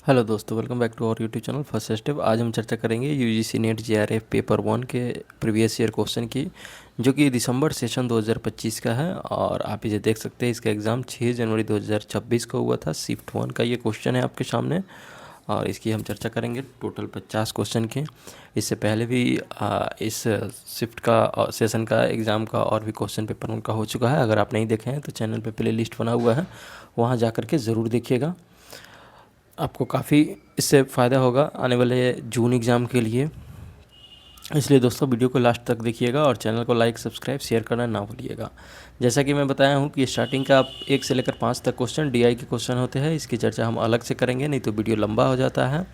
Hello दोस्तों, welcome back to our YouTube channel first step. आज हम चर्चा करेंगे यूजीसी नेट जेआरएफ पेपर 1 के प्रीवियस ईयर क्वेश्चन की, जो कि दिसंबर सेशन 2025 का है। और आप इसे देख सकते हैं, इसका एग्ज़ाम 6 जनवरी 2026 को हुआ था। शिफ्ट 1 का ये क्वेश्चन है आपके सामने, और इसकी हम चर्चा करेंगे टोटल 50 क्वेश्चन की। इससे पहले भी इस शिफ्ट का सेशन का एग्ज़ाम का और भी क्वेश्चन पेपर उनका हो चुका है। अगर आप नहीं देखे हैं तो चैनल पे प्ले लिस्ट बना हुआ है, वहाँ जा कर के ज़रूर देखिएगा। आपको काफ़ी इससे फ़ायदा होगा आने वाले जून एग्ज़ाम के लिए। इसलिए दोस्तों, वीडियो को लास्ट तक देखिएगा और चैनल को लाइक, सब्सक्राइब, शेयर करना ना भूलिएगा। जैसा कि मैं बताया हूँ कि स्टार्टिंग का 1 से लेकर 5 तक क्वेश्चन डीआई के क्वेश्चन होते हैं। इसकी चर्चा हम अलग से करेंगे, नहीं तो वीडियो लंबा हो जाता है।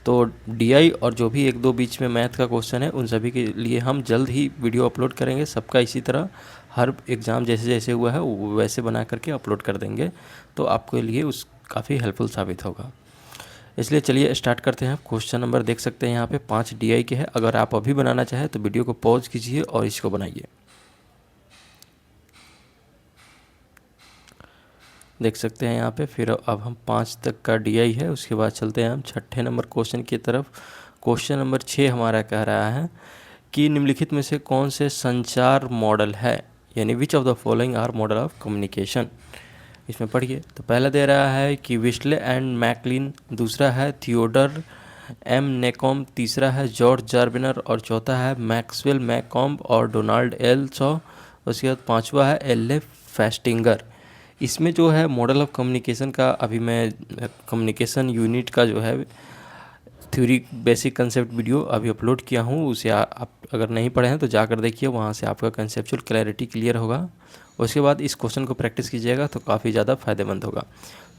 तो डीआई और जो भी 1-2 बीच में मैथ का क्वेश्चन है, उन सभी के लिए हम जल्द ही वीडियो अपलोड करेंगे। सबका इसी तरह हर एग्ज़ाम जैसे जैसे हुआ है वैसे बना करके अपलोड कर देंगे, तो आपके लिए उस काफ़ी हेल्पफुल साबित होगा। इसलिए चलिए स्टार्ट करते हैं। क्वेश्चन नंबर देख सकते हैं यहाँ पे 5 डीआई के हैं। अगर आप अभी बनाना चाहें तो वीडियो को पॉज कीजिए और इसको बनाइए। देख सकते हैं यहाँ पे। फिर अब हम 5 तक का डीआई है, उसके बाद चलते हैं हम छठे नंबर क्वेश्चन की तरफ। क्वेश्चन नंबर 6 हमारा कह रहा है कि निम्नलिखित में से कौन से संचार मॉडल है, यानी which of the following are model of communication. इसमें पढ़िए। तो पहला दे रहा है कि विस्ले एंड मैकलिन, दूसरा है थियोडर एम नेकॉम, तीसरा है जॉर्ज जार्बिनर और चौथा है मैक्सवेल मैकॉम्ब और डोनाल्ड एल सॉ। उसके बाद पांचवा है एल ए फेस्टिंगर। इसमें जो है मॉडल ऑफ कम्युनिकेशन का, अभी मैं कम्युनिकेशन यूनिट का जो है थ्योरी बेसिक कंसेप्ट वीडियो अभी अपलोड किया हूँ, उसे आप अगर नहीं पढ़े हैं तो जाकर देखिए, वहाँ से आपका कंसेप्चुअल क्लैरिटी क्लियर होगा। उसके बाद इस क्वेश्चन को प्रैक्टिस कीजिएगा तो काफ़ी ज़्यादा फ़ायदेमंद होगा।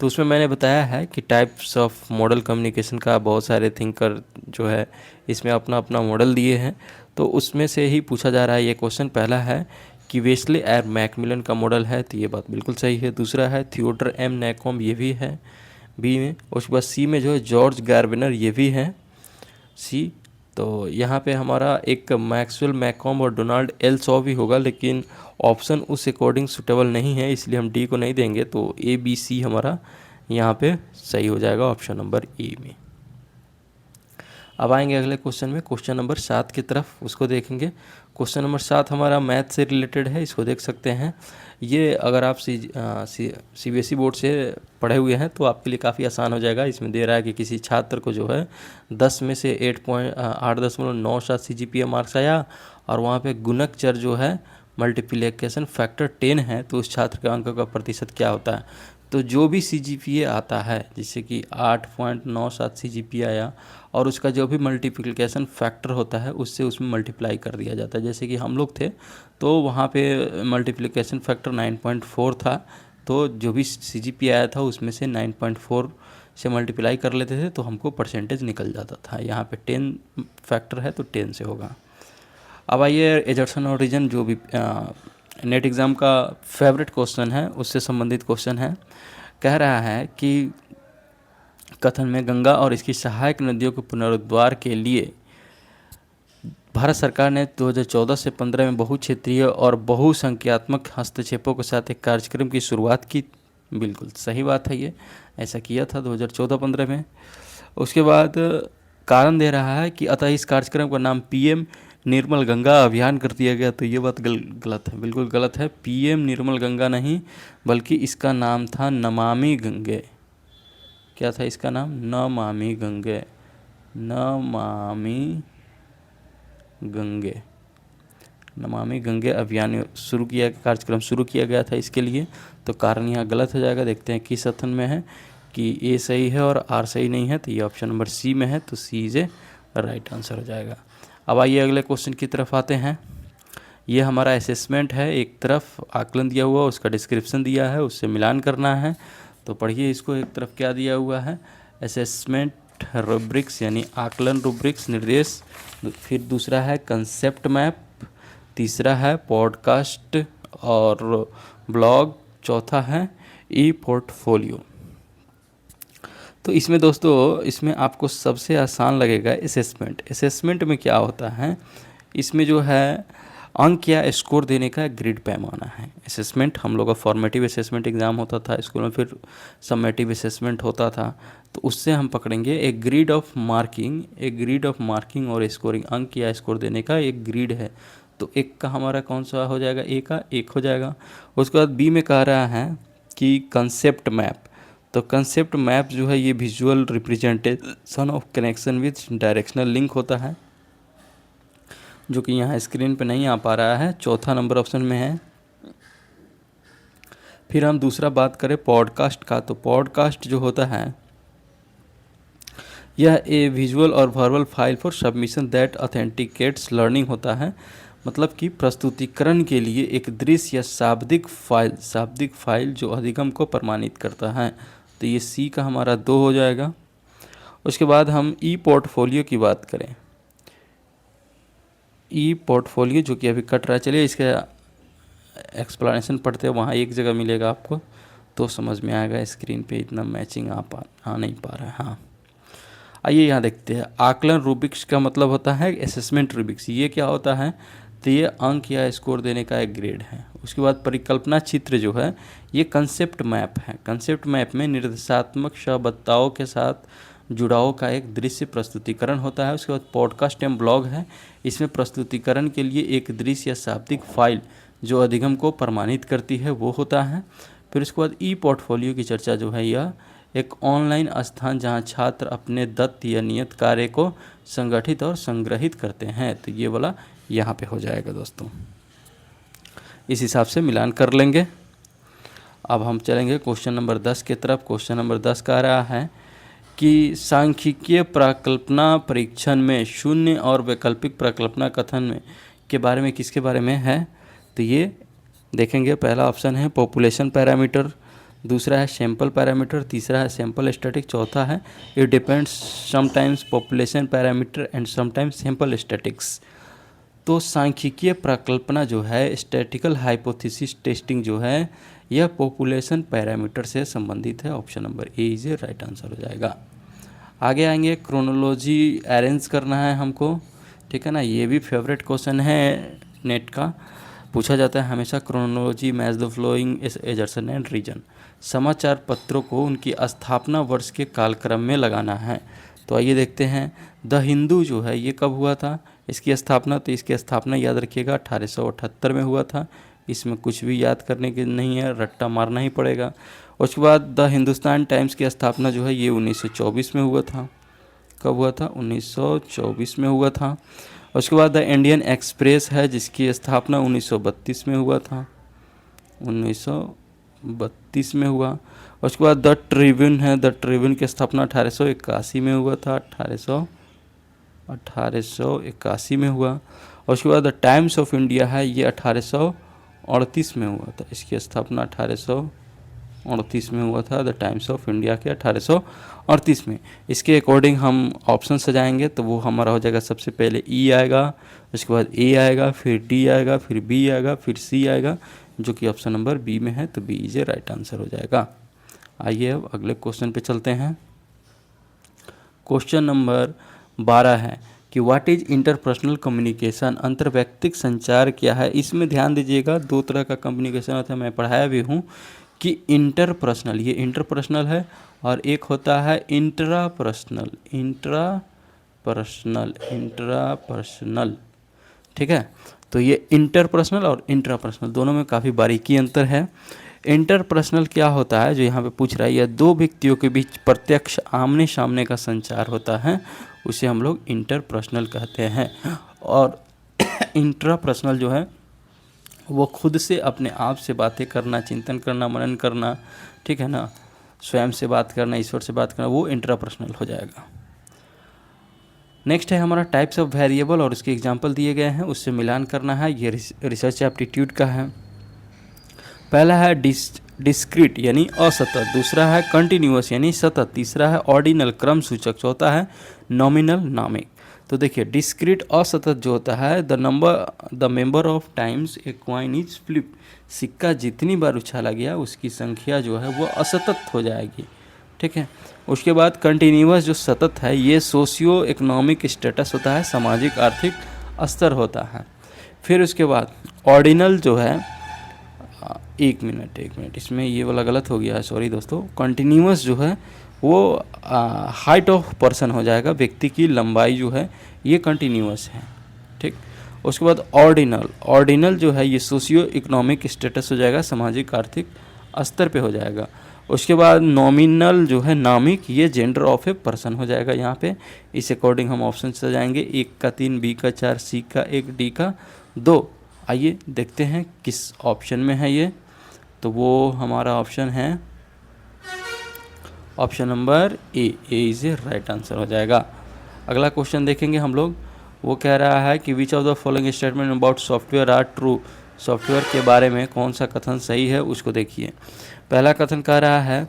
तो उसमें मैंने बताया है कि टाइप्स ऑफ मॉडल कम्युनिकेशन का बहुत सारे थिंकर जो है इसमें अपना अपना मॉडल दिए हैं, तो उसमें से ही पूछा जा रहा है ये क्वेश्चन। पहला है कि वेस्ले और मैकमिलन का मॉडल है, तो ये बात बिल्कुल सही है। दूसरा है थियोडर एम नैकॉम्ब, ये भी है बी में। उसके बाद सी में जो है जॉर्ज गार्बिनर, ये भी है सी। तो यहाँ पे हमारा एक मैक्सवेल मैकॉम्ब और डोनाल्ड एल सॉ भी होगा, लेकिन ऑप्शन उस अकॉर्डिंग सूटेबल नहीं है, इसलिए हम डी को नहीं देंगे। तो ए बी सी हमारा यहाँ पे सही हो जाएगा ऑप्शन नंबर ए में। अब आएंगे अगले क्वेश्चन में, क्वेश्चन नंबर 7 की तरफ, उसको देखेंगे। क्वेश्चन नंबर 7 हमारा मैथ से रिलेटेड है, इसको देख सकते हैं। ये अगर आप सीबीएसई बोर्ड से पढ़े हुए हैं तो आपके लिए काफ़ी आसान हो जाएगा। इसमें दे रहा है कि किसी छात्र को जो है 10 में से 8.97 CGPA मार्क्स आया, और वहाँ पे गुणक चर जो है मल्टीप्लिकेशन फैक्टर 10 है, तो उस छात्र के अंक का प्रतिशत क्या होता है। तो जो भी CGPA आता है, जैसे कि 8.97 CGPA आया, और उसका जो भी मल्टीप्लिकेशन फैक्टर होता है उससे उसमें मल्टीप्लाई कर दिया जाता है। जैसे कि हम लोग थे तो वहाँ पे मल्टीप्लिकेशन फैक्टर 9.4 था, तो जो भी CGPA आया था उसमें से 9.4 से मल्टीप्लाई कर लेते थे तो हमको परसेंटेज निकल जाता था। यहाँ पे 10 फैक्टर है तो 10 से होगा। अब आइए एजर्सन और रीजन, जो भी नेट एग्ज़ाम का फेवरेट क्वेश्चन है, उससे संबंधित क्वेश्चन है। कह रहा है कि कथन में गंगा और इसकी सहायक नदियों के पुनरुद्धार के लिए भारत सरकार ने 2014 से 15 में बहुक्षेत्रीय और बहुसंख्यात्मक हस्तक्षेपों के साथ एक कार्यक्रम की शुरुआत की। बिल्कुल सही बात है, ये ऐसा किया था 2014-15 में। उसके बाद कारण दे रहा है कि अतः इस कार्यक्रम का नाम PM निर्मल गंगा अभियान कर दिया गया, तो ये बात गलत है, बिल्कुल गलत है। PM निर्मल गंगा नहीं, बल्कि इसका नाम था नमामि गंगे। क्या था इसका नाम? नमामि गंगे, नमामि गंगे, नमामि गंगे अभियान शुरू किया, कार्यक्रम शुरू किया गया था इसके लिए। तो कारण यहाँ गलत हो जाएगा। देखते हैं किस कथन में है कि ए सही है और आर सही नहीं है, तो ये ऑप्शन नंबर सी में है, तो सी इज ए राइट आंसर हो जाएगा। अब आइए अगले क्वेश्चन की तरफ आते हैं। ये हमारा असेसमेंट है, एक तरफ आकलन दिया हुआ, उसका डिस्क्रिप्शन दिया है, उससे मिलान करना है। तो पढ़िए इसको। एक तरफ क्या दिया हुआ है? असेसमेंट रूब्रिक्स यानी आकलन रूब्रिक्स निर्देश, फिर दूसरा है कंसेप्ट मैप, तीसरा है पॉडकास्ट और ब्लॉग, चौथा है ई पोर्टफोलियो। तो इसमें दोस्तों, इसमें आपको सबसे आसान लगेगा असेसमेंट। असेसमेंट में क्या होता है, इसमें जो है अंक या स्कोर देने का ग्रिड पैमाना है। असेसमेंट, हम लोग का फॉर्मेटिव असेसमेंट एग्ज़ाम होता था स्कूल में, फिर समेटिव असेसमेंट होता था, तो उससे हम पकड़ेंगे एक ग्रिड ऑफ मार्किंग, एक ग्रिड ऑफ मार्किंग और स्कोरिंग, अंक या स्कोर देने का एक ग्रिड है। तो एक का हमारा कौन सा हो जाएगा, ए का एक हो जाएगा। उसके बाद बी में कह रहा है कि कंसेप्ट मैप, तो कंसेप्ट मैप जो है ये visual representation of connection with directional link होता है, जो कि यहाँ स्क्रीन पे नहीं आ पा रहा है, चौथा नंबर ऑप्शन में है। फिर हम दूसरा बात करें पॉडकास्ट का, तो पॉडकास्ट जो होता है यह ए विजुअल और verbal file for submission that authenticates learning होता है, मतलब कि प्रस्तुतिकरण के लिए एक दृश्य या शाब्दिक फाइल जो अधिगम को प्रमाणित करता है। तो ये सी का हमारा 2 हो जाएगा। उसके बाद हम ई पोर्टफोलियो की बात करें, ई पोर्टफोलियो जो कि अभी कट रहा है, चलिए इसका एक्सप्लेनेशन पढ़ते हैं, वहाँ एक जगह मिलेगा आपको तो समझ में आएगा। स्क्रीन पे इतना मैचिंग आ नहीं पा रहा है। हाँ, आइए यहाँ देखते हैं। आकलन रूबिक्स का मतलब होता है असेसमेंट रूबिक्स, ये क्या होता है, तो ये अंक या स्कोर देने का एक ग्रेड है। उसके बाद परिकल्पना चित्र जो है ये कंसेप्ट मैप है। कंसेप्ट मैप में निर्देशात्मक शब्दाओं के साथ जुड़ाव का एक दृश्य प्रस्तुतिकरण होता है। उसके बाद पॉडकास्ट एवं ब्लॉग है, इसमें प्रस्तुतिकरण के लिए एक दृश्य या शाब्दिक फाइल जो अधिगम को प्रमाणित करती है वो होता है। फिर उसके बाद ई पोर्टफोलियो की चर्चा जो है यह एक ऑनलाइन स्थान जहां छात्र अपने दत्त या नियत कार्य को संगठित और संग्रहित करते हैं, तो ये वाला यहाँ पे हो जाएगा दोस्तों। इस हिसाब से मिलान कर लेंगे। अब हम चलेंगे क्वेश्चन नंबर 10 की तरफ। क्वेश्चन नंबर 10 कह रहा है कि सांख्यिकीय प्रकल्पना परीक्षण में शून्य और वैकल्पिक प्रकल्पना कथन में के बारे में किसके बारे में है, तो ये देखेंगे। पहला ऑप्शन है पॉपुलेशन पैरामीटर, दूसरा है सैंपल पैरामीटर, तीसरा है सैंपल स्टैटिक, चौथा है it depends sometimes population parameter and sometimes sample statics. तो सांख्यिकीय प्रकल्पना जो है, स्टैटिकल हाइपोथेसिस टेस्टिंग जो है, यह पॉपुलेशन पैरामीटर से संबंधित है। Option number A is right answer हो जाएगा। आगे आएंगे, क्रोनोलॉजी अरेंज करना है हमको, ठीक है ना। ये भी फेवरेट क्वेश्चन है नेट का, पूछा जाता है हमेशा। Chronology match the following assertion and reason, समाचार पत्रों को उनकी स्थापना वर्ष के कालक्रम में लगाना है। तो आइए देखते हैं, द हिंदू जो है ये कब हुआ था इसकी स्थापना, तो इसकी स्थापना याद रखिएगा 1878 में हुआ था। इसमें कुछ भी याद करने की नहीं है, रट्टा मारना ही पड़ेगा। उसके बाद द हिंदुस्तान टाइम्स की स्थापना जो है ये 1924 में हुआ था। कब हुआ था, 1924 में हुआ था। उसके बाद द इंडियन एक्सप्रेस है जिसकी स्थापना 1932 में हुआ था, 1932 में हुआ। उसके बाद द ट्रिब्यून है, द ट्रिब्यून की स्थापना 1881 में हुआ था, 1881 में हुआ। उसके बाद द टाइम्स ऑफ इंडिया है ये 1838 में हुआ था, इसकी स्थापना 1838 में हुआ था। द टाइम्स ऑफ इंडिया के 1838 में। इसके अकॉर्डिंग हम ऑप्शन सजाएंगे तो वो हमारा हो जाएगा, सबसे पहले ई आएगा, उसके बाद ए आएगा, फिर डी आएगा, फिर बी आएगा, फिर सी आएगा, जो कि ऑप्शन नंबर बी में है, तो B is a right answer हो जाएगा। आइए अब अगले क्वेश्चन पे चलते हैं। क्वेश्चन नंबर 12 है कि व्हाट इज इंटरपर्सनल कम्युनिकेशन, अंतर्वैयक्तिक संचार क्या है। इसमें ध्यान दीजिएगा, दो तरह का कम्युनिकेशन होता है, मैं पढ़ाया भी हूँ कि इंटरपर्सनल, ये इंटरपर्सनल है, और एक होता है इंट्रापर्सनल, इंट्रापर्सनल, ठीक है। तो ये इंटरपर्सनल और इंट्रापर्सनल दोनों में काफ़ी बारीकी अंतर है। इंटरपर्सनल क्या होता है, जो यहाँ पे पूछ रहा है, यह दो व्यक्तियों के बीच प्रत्यक्ष आमने सामने का संचार होता है, उसे हम लोग इंटरपर्सनल कहते हैं। और इंट्रापर्सनल जो है वो खुद से अपने आप से बातें करना, चिंतन करना, मनन करना, ठीक है ना, स्वयं से बात करना, ईश्वर से बात करना, वो इंट्रापर्सनल हो जाएगा। नेक्स्ट है हमारा टाइप्स ऑफ वेरिएबल, और उसके एग्जांपल दिए गए हैं, उससे मिलान करना है। ये रिसर्च एप्टीट्यूड का है। पहला है डिस्क्रीट यानी असतत, दूसरा है कंटिन्यूअस यानी सतत, तीसरा है ऑर्डिनल क्रम सूचक, चौथा है नॉमिनल नामिक। तो देखिए, डिस्क्रीट असतत जो होता है, the member of times a coin is flip, सिक्का जितनी बार उछाला गया उसकी संख्या जो है वो असतत हो जाएगी, ठीक है। उसके बाद कंटिन्यूअस जो सतत है, ये सोशियो इकोनॉमिक स्टेटस होता है, सामाजिक आर्थिक स्तर होता है। फिर उसके बाद ऑर्डिनल जो है, एक मिनट, इसमें ये वाला गलत हो गया है, सॉरी दोस्तों। कंटिन्यूअस जो है वो हाइट ऑफ पर्सन हो जाएगा, व्यक्ति की लंबाई जो है ये कंटिन्यूअस है, ठीक। उसके बाद ऑर्डिनल जो है ये सोशियो इकोनॉमिक स्टेटस हो जाएगा, सामाजिक आर्थिक स्तर पे हो जाएगा। उसके बाद नॉमिनल जो है, नामिक, ये जेंडर ऑफ ए पर्सन हो जाएगा यहाँ पे। इस अकॉर्डिंग हम ऑप्शन सजाएंगे, 1 का 3, बी का 4, सी का 1, डी का 2। आइए देखते हैं किस ऑप्शन में है ये। तो वो हमारा ऑप्शन है option number A is a right answer हो जाएगा। अगला क्वेश्चन देखेंगे हम लोग। वो कह रहा है कि which of the following statement about software are true. Software के बारे में कौन सा कथन सही है उसको देखिए। पहला कथन कह रहा है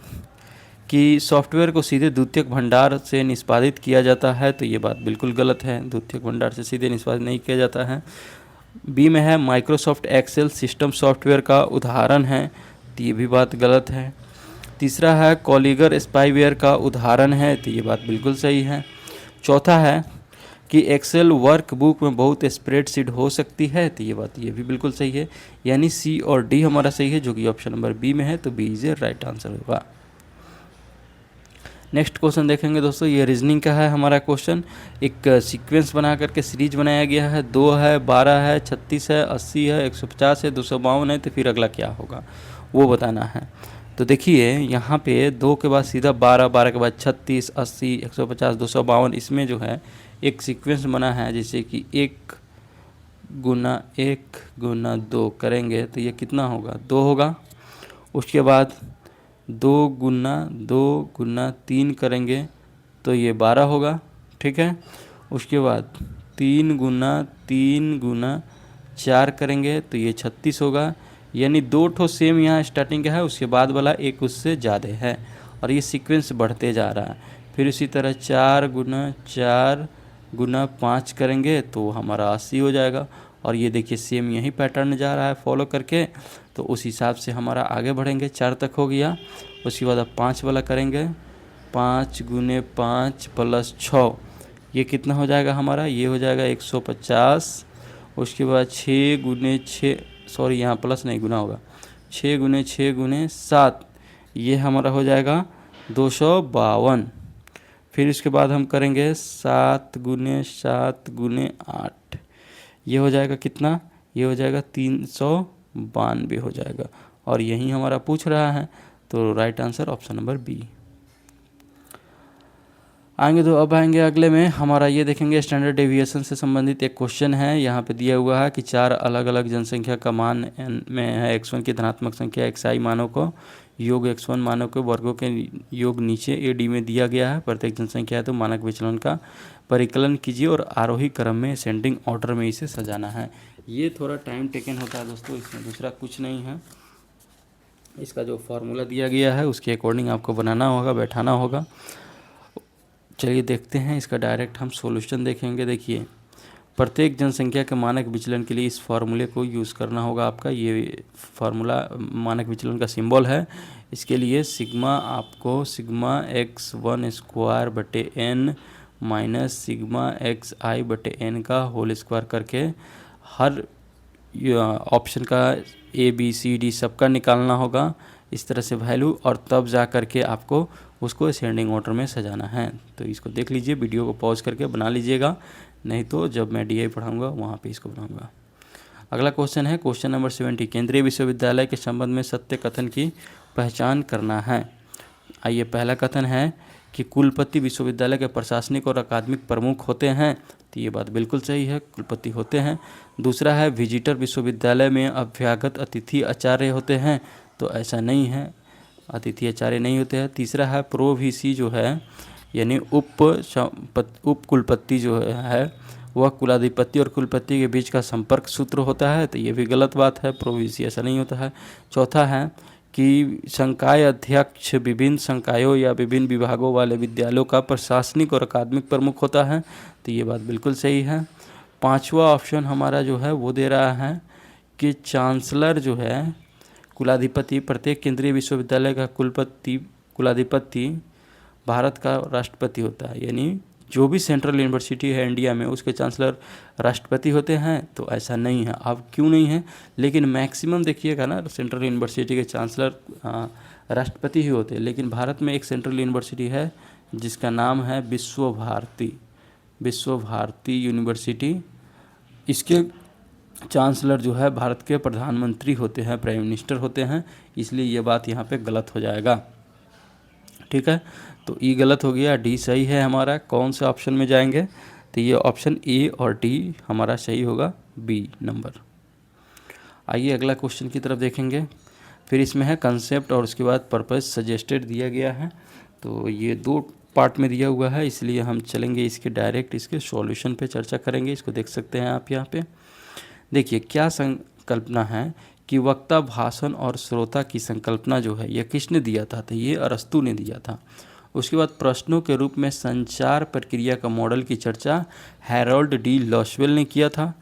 कि सॉफ्टवेयर को सीधे द्वितीयक भंडार से निष्पादित किया जाता है, तो ये बात बिल्कुल गलत है, द्वितीयक भंडार से सीधे निष्पादित नहीं किया जाता है। बी में है माइक्रोसॉफ्ट एक्सेल सिस्टम सॉफ्टवेयर का उदाहरण है, तो ये भी बात गलत है। तीसरा है कॉलिगर स्पाईवेयर का उदाहरण है, तो ये बात बिल्कुल सही है। चौथा है कि एक्सेल वर्कबुक में बहुत स्प्रेडशीट हो सकती है, तो ये भी बिल्कुल सही है। यानी सी और डी हमारा सही है, जो कि ऑप्शन नंबर बी में है, तो B is a right answer होगा। नेक्स्ट क्वेश्चन देखेंगे दोस्तों, ये रीजनिंग का है हमारा क्वेश्चन। एक सीक्वेंस बना करके सीरीज बनाया गया है, 2 है, 12 है, 36 है, 80 है, 150 है, 252 है, तो फिर अगला क्या होगा वो बताना है। तो देखिए यहाँ पे 2 के बाद सीधा 12, 12 के बाद 36, 80, 150, 252, इसमें जो है एक सीक्वेंस बना है, जैसे कि 1 गुना 1 गुना 2 करेंगे तो ये कितना होगा, 2 होगा। उसके बाद 2 गुना 3 करेंगे तो ये 12 होगा, ठीक है। उसके बाद 3 गुना 4 करेंगे तो ये 36 होगा। यानी 2 ठो सेम यहाँ स्टार्टिंग का है, उसके बाद वाला एक उससे ज़्यादा है, और ये सीक्वेंस बढ़ते जा रहा है। फिर इसी तरह 4 गुना 5 करेंगे तो हमारा 80 हो जाएगा। और ये देखिए सेम यही पैटर्न जा रहा है फॉलो करके, तो उस हिसाब से हमारा आगे बढ़ेंगे। 4 तक हो गया, उसके बाद अब 5 वाला करेंगे, 5 गुने 5 प्लस 6, ये कितना हो जाएगा हमारा, ये हो जाएगा 150। उसके बाद 6 गुने 6, सॉरी यहाँ प्लस नहीं गुना होगा, 6 गुने 6 गुने 7, ये हमारा हो जाएगा 252। फिर इसके बाद हम करेंगे 7 गुने 7 गुने 8, ये हो जाएगा कितना, ये हो जाएगा 392 हो जाएगा। और यही हमारा पूछ रहा है, तो right answer option number B. आएंगे तो अब आएंगे अगले में, हमारा ये देखेंगे स्टैंडर्ड डेविएशन से संबंधित एक क्वेश्चन है। यहाँ पे दिया हुआ है कि 4 अलग अलग जनसंख्या का मान n में है x1 की धनात्मक संख्या xi मानों को योग x1 मानों के वर्गों के योग नीचे AD में दिया गया है। प्रत्येक जनसंख्या है तो मानक विचलन का परिकलन कीजिए और आरोही क्रम में असेंडिंग ऑर्डर में इसे सजाना है। ये थोड़ा टाइम टेकन होता है दोस्तों, इसमें दूसरा कुछ नहीं है। इसका जो फार्मूला दिया गया है उसके अकॉर्डिंग आपको बनाना होगा, बैठाना होगा। चलिए देखते हैं इसका डायरेक्ट हम सॉल्यूशन देखेंगे। देखिए प्रत्येक जनसंख्या के मानक विचलन के लिए इस फार्मूले को यूज़ करना होगा आपका। ये फार्मूला मानक विचलन का सिंबल है। इसके लिए सिग्मा आपको सिग्मा x1 स्क्वायर बटे n माइनस सिग्मा xi बटे n का होल स्क्वायर करके हर ऑप्शन का ABCD सबका निकालना होगा इस तरह से वैल्यू, और तब जा करके आपको उसको असेंडिंग ऑर्डर में सजाना है। तो इसको देख लीजिए, वीडियो को पॉज करके बना लीजिएगा, नहीं तो जब मैं DI पढ़ाऊँगा वहाँ पे इसको बनाऊँगा। अगला क्वेश्चन है क्वेश्चन नंबर 70, केंद्रीय विश्वविद्यालय के संबंध में सत्य कथन की पहचान करना है। आइए, पहला कथन है कि कुलपति विश्वविद्यालय के प्रशासनिक और अकादमिक प्रमुख होते हैं, तो ये बात बिल्कुल सही है, कुलपति होते हैं। दूसरा है विजिटर विश्वविद्यालय में अभ्यागत अतिथि आचार्य होते हैं, तो ऐसा नहीं है, अतिथि आचार्य नहीं होते हैं। तीसरा है प्रो VC जो है यानी उप कुलपति जो है वह कुलाधिपति और कुलपति के बीच का संपर्क सूत्र होता है, तो ये भी गलत बात है, प्रो VC ऐसा नहीं होता है। चौथा है कि संकाय अध्यक्ष विभिन्न संकायों या विभिन्न विभागों वाले विद्यालयों का प्रशासनिक और अकादमिक प्रमुख होता है, तो ये बात बिल्कुल सही है। पांचवा ऑप्शन हमारा जो है वो दे रहा है कि चांसलर जो है कुलाधिपति, प्रत्येक केंद्रीय विश्वविद्यालय का कुलाधिपति भारत का राष्ट्रपति होता है, यानी जो भी सेंट्रल यूनिवर्सिटी है इंडिया में उसके चांसलर राष्ट्रपति होते हैं, तो ऐसा नहीं है। अब क्यों नहीं है, लेकिन मैक्सिमम देखिएगा ना सेंट्रल यूनिवर्सिटी के चांसलर राष्ट्रपति ही होते हैं। लेकिन भारत में एक सेंट्रल यूनिवर्सिटी है जिसका नाम है विश्व भारती यूनिवर्सिटी। इसके चांसलर जो है भारत के प्रधानमंत्री होते हैं, प्राइम मिनिस्टर होते हैं, इसलिए ये बात यहाँ पे गलत हो जाएगा। ठीक है, तो ई गलत हो गया, डी सही है हमारा। कौन से ऑप्शन में जाएंगे, तो ये ऑप्शन ए और डी हमारा सही होगा, बी नंबर। आइए अगला क्वेश्चन की तरफ देखेंगे। फिर इसमें है कंसेप्ट और उसके बाद पर्पस सजेस्टेड दिया गया है। तो ये 2 पार्ट में दिया हुआ है, इसलिए हम चलेंगे इसके डायरेक्ट इसके सॉल्यूशन पे चर्चा करेंगे। इसको देख सकते हैं आप यहाँ पे। देखिए क्या संकल्पना है कि वक्ता, भाषण और श्रोता की संकल्पना जो है ये किसने दिया था, तो ये अरस्तू ने दिया था। उसके बाद प्रश्नों के रूप में संचार प्रक्रिया का मॉडल की चर्चा हैरोल्ड डी लॉसवेल ने किया था।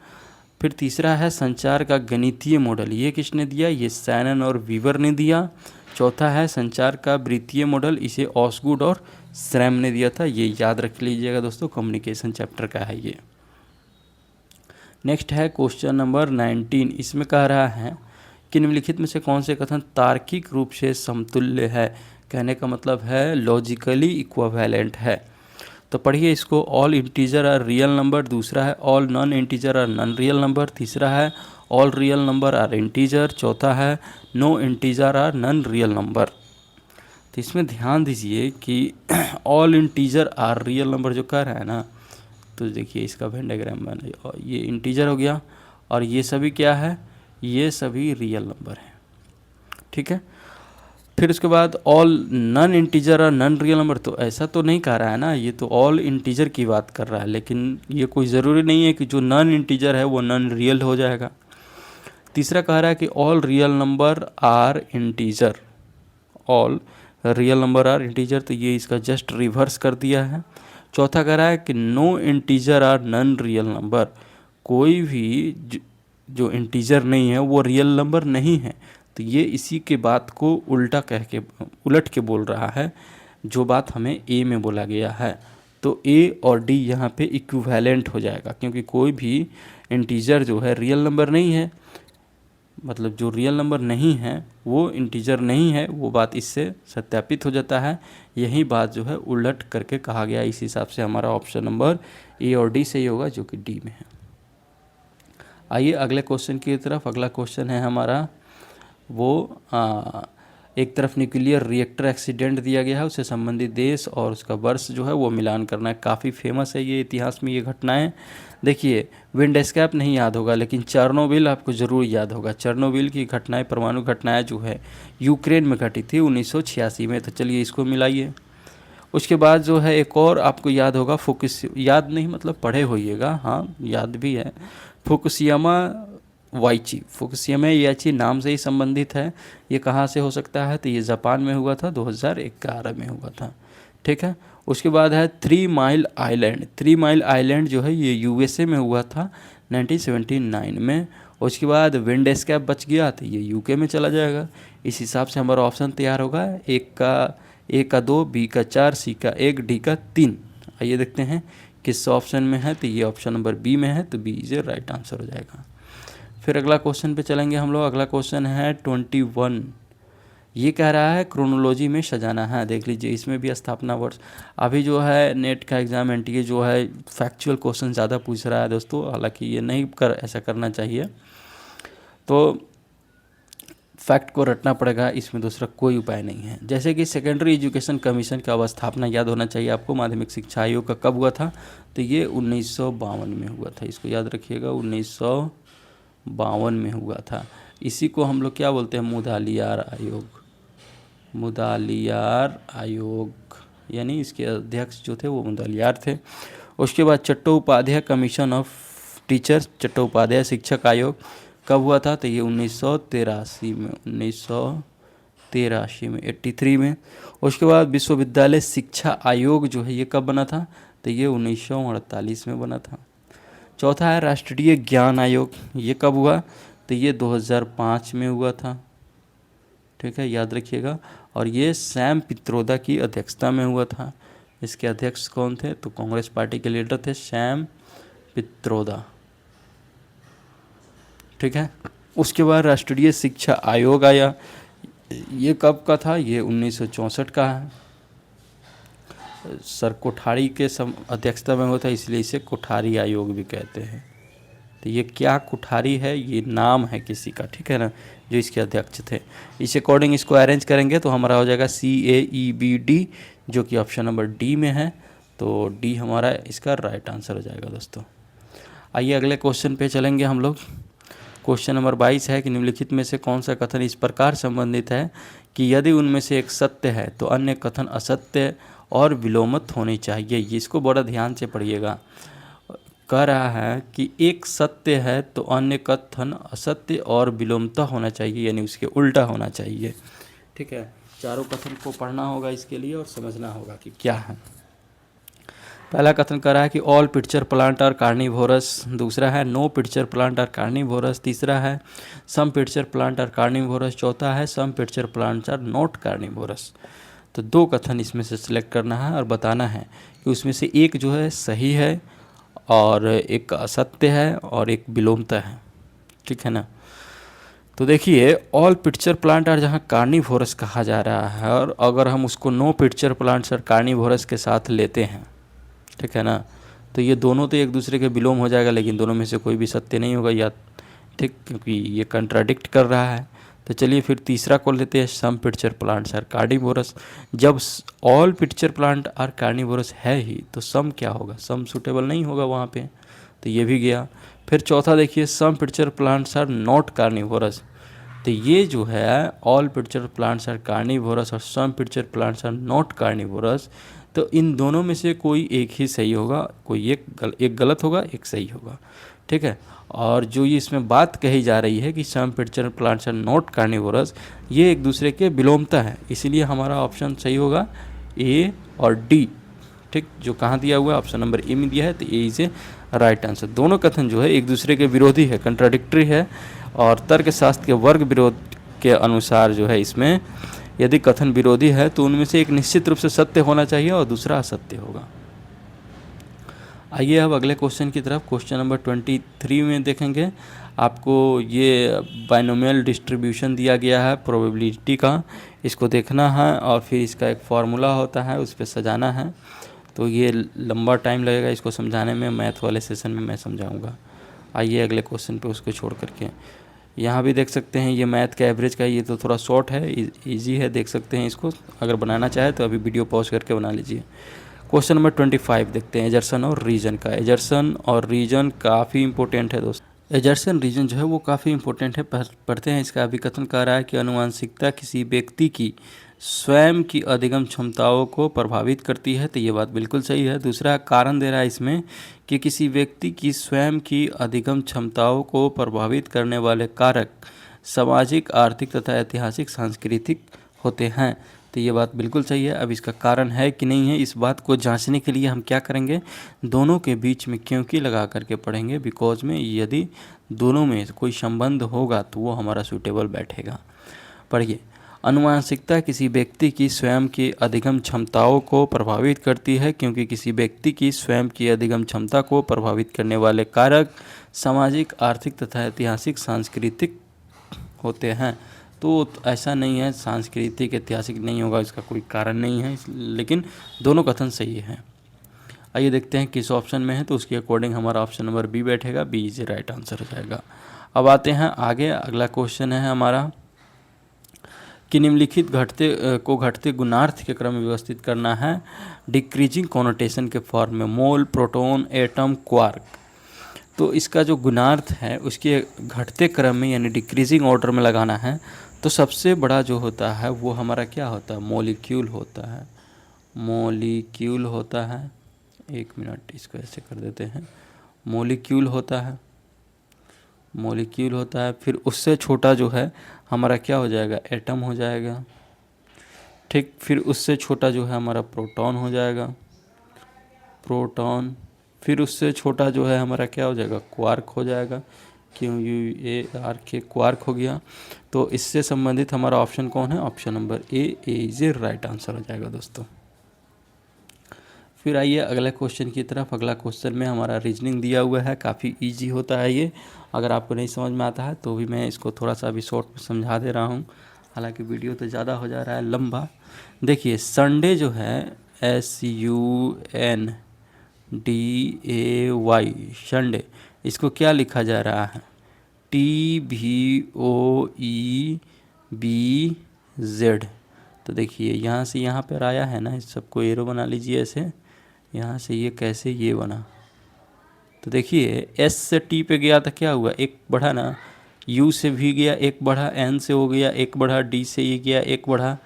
फिर तीसरा है संचार का गणितीय मॉडल, ये किसने दिया, ये सैनन और वीवर ने दिया। चौथा है संचार का वृत्तीय मॉडल, इसे ऑसगुड और श्रैम ने दिया था। ये याद रख लीजिएगा दोस्तों, कम्युनिकेशन चैप्टर का है ये। नेक्स्ट है क्वेश्चन नंबर 19। इसमें कह रहा है कि निम्नलिखित में से कौन से कथन तार्किक रूप से समतुल्य है। कहने का मतलब है लॉजिकली इक्विवेलेंट है। तो पढ़िए इसको। All integer are real number, दूसरा है all non integer are non real number, तीसरा है all real number are integer, चौथा है no integer are non real number. तो इसमें ध्यान दीजिए कि all integer are real number जो कह रहा है ना, तो देखिए इसका वेन डायग्राम बना, ये इंटीजर हो गया और ये सभी क्या है, ये सभी रियल नंबर हैं। ठीक है, फिर उसके बाद ऑल नॉन इंटीजर और नॉन रियल नंबर, तो ऐसा तो नहीं कह रहा है ना, ये तो ऑल इंटीजर की बात कर रहा है। लेकिन ये कोई ज़रूरी नहीं है कि जो नॉन इंटीजर है वो नॉन रियल हो जाएगा। तीसरा कह रहा है कि all real number are integer, all real number are integer, तो ये इसका जस्ट रिवर्स कर दिया है। चौथा कह रहा है कि no integer are non real number, कोई भी जो इंटीजर नहीं है वो रियल नंबर नहीं है। तो ये इसी के बात को उलट के बोल रहा है, जो बात हमें ए में बोला गया है। तो ए और डी यहाँ पे इक्विवेलेंट हो जाएगा, क्योंकि कोई भी इंटीजर जो है रियल नंबर नहीं है, मतलब जो रियल नंबर नहीं है वो इंटीजर नहीं है, वो बात इससे सत्यापित हो जाता है। यही बात जो है उलट करके कहा गया। इस हिसाब से हमारा ऑप्शन नंबर ए और डी सही होगा, जो कि डी में है। आइए अगले क्वेश्चन की तरफ। अगला क्वेश्चन है हमारा वो एक तरफ न्यूक्लियर रिएक्टर एक्सीडेंट दिया गया है, उससे संबंधित देश और उसका वर्ष जो है वो मिलान करना है। काफ़ी फेमस है ये, इतिहास में ये घटनाएं। देखिए विंड एस्केप नहीं याद होगा, लेकिन चेरनोबिल आपको ज़रूर याद होगा। चेरनोबिल की घटनाएं, परमाणु घटनाएं जो है यूक्रेन में घटी थी 1986 में। तो चलिए इसको मिलाइए। उसके बाद जो है एक और आपको याद होगा, याद नहीं मतलब पढ़े होइएगा, हाँ याद भी है, फुकुशियामा याची नाम से ही संबंधित है। ये कहाँ से हो सकता है, तो ये जापान में हुआ था, 2011 में हुआ था। ठीक है, उसके बाद है 3 माइल आइलैंड। 3 माइल आइलैंड जो है ये यूएसए में हुआ था 1979 में। उसके बाद विंड एस्केप बच गया, तो ये यूके में चला जाएगा। इस हिसाब से हमारा ऑप्शन तैयार होगा, ए का 2, बी का 4, सी का 1, डी का 3। आइए देखते हैं किस ऑप्शन में है, तो ये ऑप्शन नंबर बी में है, तो बी इज राइट आंसर हो जाएगा। फिर अगला क्वेश्चन पे चलेंगे हम लोग। अगला क्वेश्चन है 21। ये कह रहा है क्रोनोलॉजी में सजाना है। देख लीजिए इसमें भी स्थापना वर्ष। अभी जो है नेट का एग्ज़ाम एनटीए जो है फैक्चुअल क्वेश्चन ज़्यादा पूछ रहा है दोस्तों, हालांकि ये नहीं ऐसा करना चाहिए। तो फैक्ट को रटना पड़ेगा, इसमें दूसरा कोई उपाय नहीं है। जैसे कि सेकेंडरी एजुकेशन कमीशन का अवस्थापना याद होना चाहिए आपको। माध्यमिक शिक्षा आयोग का कब हुआ था, तो ये 1952 में हुआ था। इसको याद रखिएगा, 1952 में हुआ था। इसी को हम लोग क्या बोलते हैं, मुदालियार आयोग, यानी इसके अध्यक्ष जो थे वो मुदालियार थे। उसके बाद Chattopadhyay commission of teachers, Chattopadhyay शिक्षक आयोग कब हुआ था, तो ये 1983 में 83 में। उसके बाद विश्वविद्यालय शिक्षा आयोग जो है ये कब बना था, तो ये 1948 में बना था। चौथा है राष्ट्रीय ज्ञान आयोग, ये कब हुआ, तो ये 2005 में हुआ था। ठीक है, याद रखिएगा। और ये सैम पित्रोदा की अध्यक्षता में हुआ था। इसके अध्यक्ष कौन थे? तो कांग्रेस पार्टी के लीडर थे सैम पित्रोदा। ठीक है। उसके बाद राष्ट्रीय शिक्षा आयोग आया। ये कब का था? ये 1964 का है। सर कोठारी के अध्यक्षता में होता है, इसलिए इसे कोठारी आयोग भी कहते हैं। तो ये क्या कोठारी है? ये नाम है किसी का, ठीक है ना, जो इसके अध्यक्ष थे। इस अकॉर्डिंग इसको अरेंज करेंगे तो हमारा हो जाएगा CAEBD, जो कि ऑप्शन नंबर डी में है। तो डी हमारा इसका राइट आंसर हो जाएगा दोस्तों। आइए अगले क्वेश्चन पे चलेंगे हम लोग। क्वेश्चन नंबर 22 है कि निम्नलिखित में से कौन सा कथन इस प्रकार संबंधित है कि यदि उनमें से एक सत्य है तो अन्य कथन असत्य और विलोमत होनी चाहिए। इसको बड़ा ध्यान से पढ़िएगा। कह रहा है कि एक सत्य है तो अन्य कथन असत्य और विलोमता होना चाहिए, यानी उसके उल्टा होना चाहिए। ठीक है, चारों कथन को पढ़ना होगा इसके लिए और समझना होगा कि क्या है। पहला कथन कह रहा है कि all pitcher plant are carnivorous. दूसरा है no pitcher plant are carnivorous. तीसरा है some pitcher plant are carnivorous. चौथा है some pitcher plants are not carnivorous. तो दो कथन इसमें से सिलेक्ट करना है और बताना है कि उसमें से एक जो है सही है और एक असत्य है और एक विलोमता है। ठीक है ना। तो देखिए ऑल पिक्चर प्लांट आर जहाँ कार्निवोरस कहा जा रहा है, और अगर हम उसको no pitcher plants are carnivorous के साथ लेते हैं, ठीक है ना, तो ये दोनों तो एक दूसरे के विलोम हो जाएगा, लेकिन दोनों में से कोई भी सत्य नहीं होगा या, ठीक, क्योंकि ये कंट्राडिक्ट कर रहा है। तो चलिए फिर तीसरा को लेते हैं, some pitcher plants are carnivorous. जब all pitcher plant are carnivorous है ही तो सम क्या होगा? सम सूटेबल नहीं होगा वहाँ पे, तो ये भी गया। फिर चौथा देखिए some pitcher plants are not carnivorous. तो ये जो है all pitcher plants are carnivorous और some pitcher plants are not carnivorous, तो इन दोनों में से कोई एक ही सही होगा, कोई एक गलत होगा, एक सही होगा। ठीक है। और जो ये इसमें बात कही जा रही है कि some pitcher plants are not carnivorous, ये एक दूसरे के विलोमता है, इसीलिए हमारा ऑप्शन सही होगा ए और डी। ठीक, जो कहाँ दिया हुआ है? ऑप्शन नंबर ए में दिया है, तो ए इज ए राइट आंसर। दोनों कथन जो है एक दूसरे के विरोधी है, कंट्राडिक्टरी है, और तर्कशास्त्र के वर्ग विरोध के अनुसार जो है इसमें यदि कथन विरोधी है तो उनमें से एक निश्चित रूप से सत्य होना चाहिए और दूसरा असत्य होगा। आइए अब अगले क्वेश्चन की तरफ। क्वेश्चन नंबर 23 में देखेंगे, आपको ये बाइनोमियल डिस्ट्रीब्यूशन दिया गया है प्रोबेबिलिटी का, इसको देखना है और फिर इसका एक फार्मूला होता है, उस पर सजाना है। तो ये लंबा टाइम लगेगा इसको समझाने में, मैथ वाले सेशन में मैं समझाऊंगा। आइए अगले क्वेश्चन पे उसको छोड़ करके, यहाँ भी देख सकते हैं ये मैथ का एवरेज का, ये तो थोड़ा शॉर्ट है, इजी है, देख सकते हैं इसको। अगर बनाना चाहे तो अभी वीडियो पॉज करके बना लीजिए। क्वेश्चन नंबर 25 देखते हैं, एजर्सन और रीजन का। एजर्सन और रीजन काफ़ी इंपॉर्टेंट है दोस्तों। एजर्सन रीजन जो है वो काफ़ी इंपॉर्टेंट है, पढ़ते हैं। इसका अभिकथन कह रहा है कि आनुवंशिकता किसी व्यक्ति की स्वयं की अधिगम क्षमताओं को प्रभावित करती है, तो ये बात बिल्कुल सही है। दूसरा कारण दे रहा है इसमें कि किसी व्यक्ति की स्वयं की अधिगम क्षमताओं को प्रभावित करने वाले कारक सामाजिक, आर्थिक तथा ऐतिहासिक, सांस्कृतिक होते हैं, तो ये बात बिल्कुल सही है। अब इसका कारण है कि नहीं है, इस बात को जांचने के लिए हम क्या करेंगे, दोनों के बीच में क्योंकि लगा करके पढ़ेंगे, बिकॉज में यदि दोनों में कोई संबंध होगा तो वो हमारा सूटेबल बैठेगा। पढ़िए, आनुवंशिकता किसी व्यक्ति की स्वयं की अधिगम क्षमताओं को प्रभावित करती है क्योंकि किसी व्यक्ति की स्वयं की अधिगम क्षमता को प्रभावित करने वाले कारक सामाजिक, आर्थिक तथा ऐतिहासिक, सांस्कृतिक होते हैं। तो ऐसा नहीं है, सांस्कृतिक ऐतिहासिक नहीं होगा, इसका कोई कारण नहीं है, लेकिन दोनों कथन सही हैं। आइए देखते हैं किस ऑप्शन में है, तो उसके अकॉर्डिंग हमारा ऑप्शन नंबर बी बैठेगा, बी इज राइट आंसर हो जाएगा। अब आते हैं आगे, अगला क्वेश्चन है हमारा कि निम्नलिखित घटते गुणार्थ के क्रम में व्यवस्थित करना है डिक्रीजिंग कॉनोटेशन के फॉर्म में, मोल, प्रोटॉन, एटम, क्वार्क। तो इसका जो गुणार्थ है उसके घटते क्रम में यानी डिक्रीजिंग ऑर्डर में लगाना है। तो सबसे बड़ा जो होता है वो हमारा क्या होता है? मॉलिक्यूल होता है। मॉलिक्यूल होता है, एक मिनट इसको ऐसे कर देते हैं, मॉलिक्यूल होता है, मॉलिक्यूल होता है। फिर उससे छोटा जो है हमारा क्या हो जाएगा? एटम हो जाएगा। ठीक, फिर उससे छोटा जो है हमारा प्रोटॉन हो जाएगा, प्रोटॉन। फिर उससे छोटा जो है हमारा क्या हो जाएगा? क्वार्क हो जाएगा, QUARK के क्वार्क हो गया। तो इससे संबंधित हमारा ऑप्शन कौन है? Option number A is a right answer हो जाएगा दोस्तों। फिर आइए अगले क्वेश्चन की तरफ। अगला क्वेश्चन में हमारा रीजनिंग दिया हुआ है, काफ़ी इजी होता है ये। अगर आपको नहीं समझ में आता है तो भी मैं इसको थोड़ा सा अभी शॉर्ट में समझा दे रहा हूँ, हालांकि वीडियो तो ज़्यादा हो जा रहा है लंबा। देखिए संडे जो है SUNDAY, संडे, इसको क्या लिखा जा रहा है? TVOEBZ। तो देखिए यहाँ से यहाँ पर आया है ना, इस सबको एरो बना लीजिए ऐसे, यहाँ से ये कैसे ये बना। तो देखिए S से T पे गया था, क्या हुआ? एक बढ़ा ना, U से भी गया एक बढ़ा, N से हो गया एक बढ़ा, D से ये गया एक बढ़ा,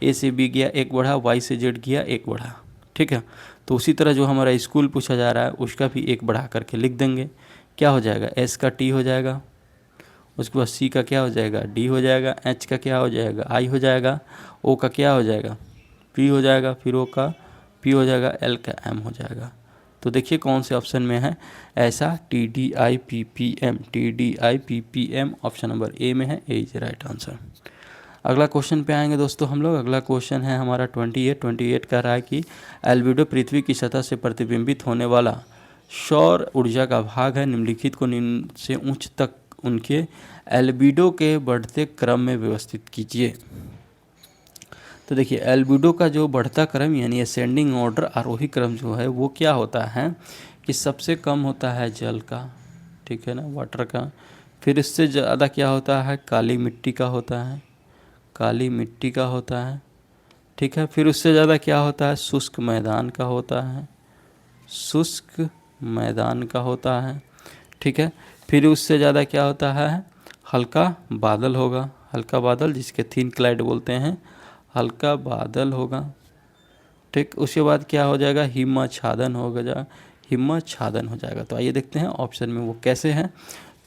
A से B गया एक बढ़ा, Y से Z गया एक बढ़ा। ठीक है, तो उसी तरह जो हमारा स्कूल पूछा जा रहा है उसका भी एक बढ़ा करके लिख देंगे। क्या हो जाएगा? S का T हो जाएगा, उसके बाद C का क्या हो जाएगा? D हो जाएगा, H का क्या हो जाएगा? I हो जाएगा, O का क्या हो जाएगा? P हो जाएगा, फिर O का P हो जाएगा, L का M हो जाएगा। तो देखिए कौन से ऑप्शन में है ऐसा? TDIPPM ऑप्शन नंबर ए में है, ए इज राइट आंसर। अगला क्वेश्चन पे आएंगे दोस्तों हम लोग। अगला क्वेश्चन है हमारा 28 कह रहा है कि एल्बिडो पृथ्वी की सतह से प्रतिबिंबित होने वाला सौर ऊर्जा का भाग है, निम्नलिखित को निम्न से उच्च तक उनके एल्बिडो के बढ़ते क्रम में व्यवस्थित कीजिए। तो देखिए एल्बिडो का जो बढ़ता क्रम यानी असेंडिंग ऑर्डर, आरोही क्रम जो है वो क्या होता है कि सबसे कम होता है जल का, ठीक है ना, वाटर का। फिर इससे ज़्यादा क्या होता है? काली मिट्टी का होता है, काली मिट्टी का होता है, ठीक है। फिर उससे ज़्यादा क्या होता है? शुष्क मैदान का होता है, शुष्क मैदान का होता है, ठीक है। फिर उससे ज़्यादा क्या होता है? हल्का बादल होगा, हल्का बादल जिसके थिन क्लाइड बोलते हैं, हल्का बादल होगा, ठीक। उसके बाद क्या हो जाएगा? हिमच्छादन होगा, हिमच्छादन हो जाएगा। तो आइए देखते हैं ऑप्शन में वो कैसे हैं।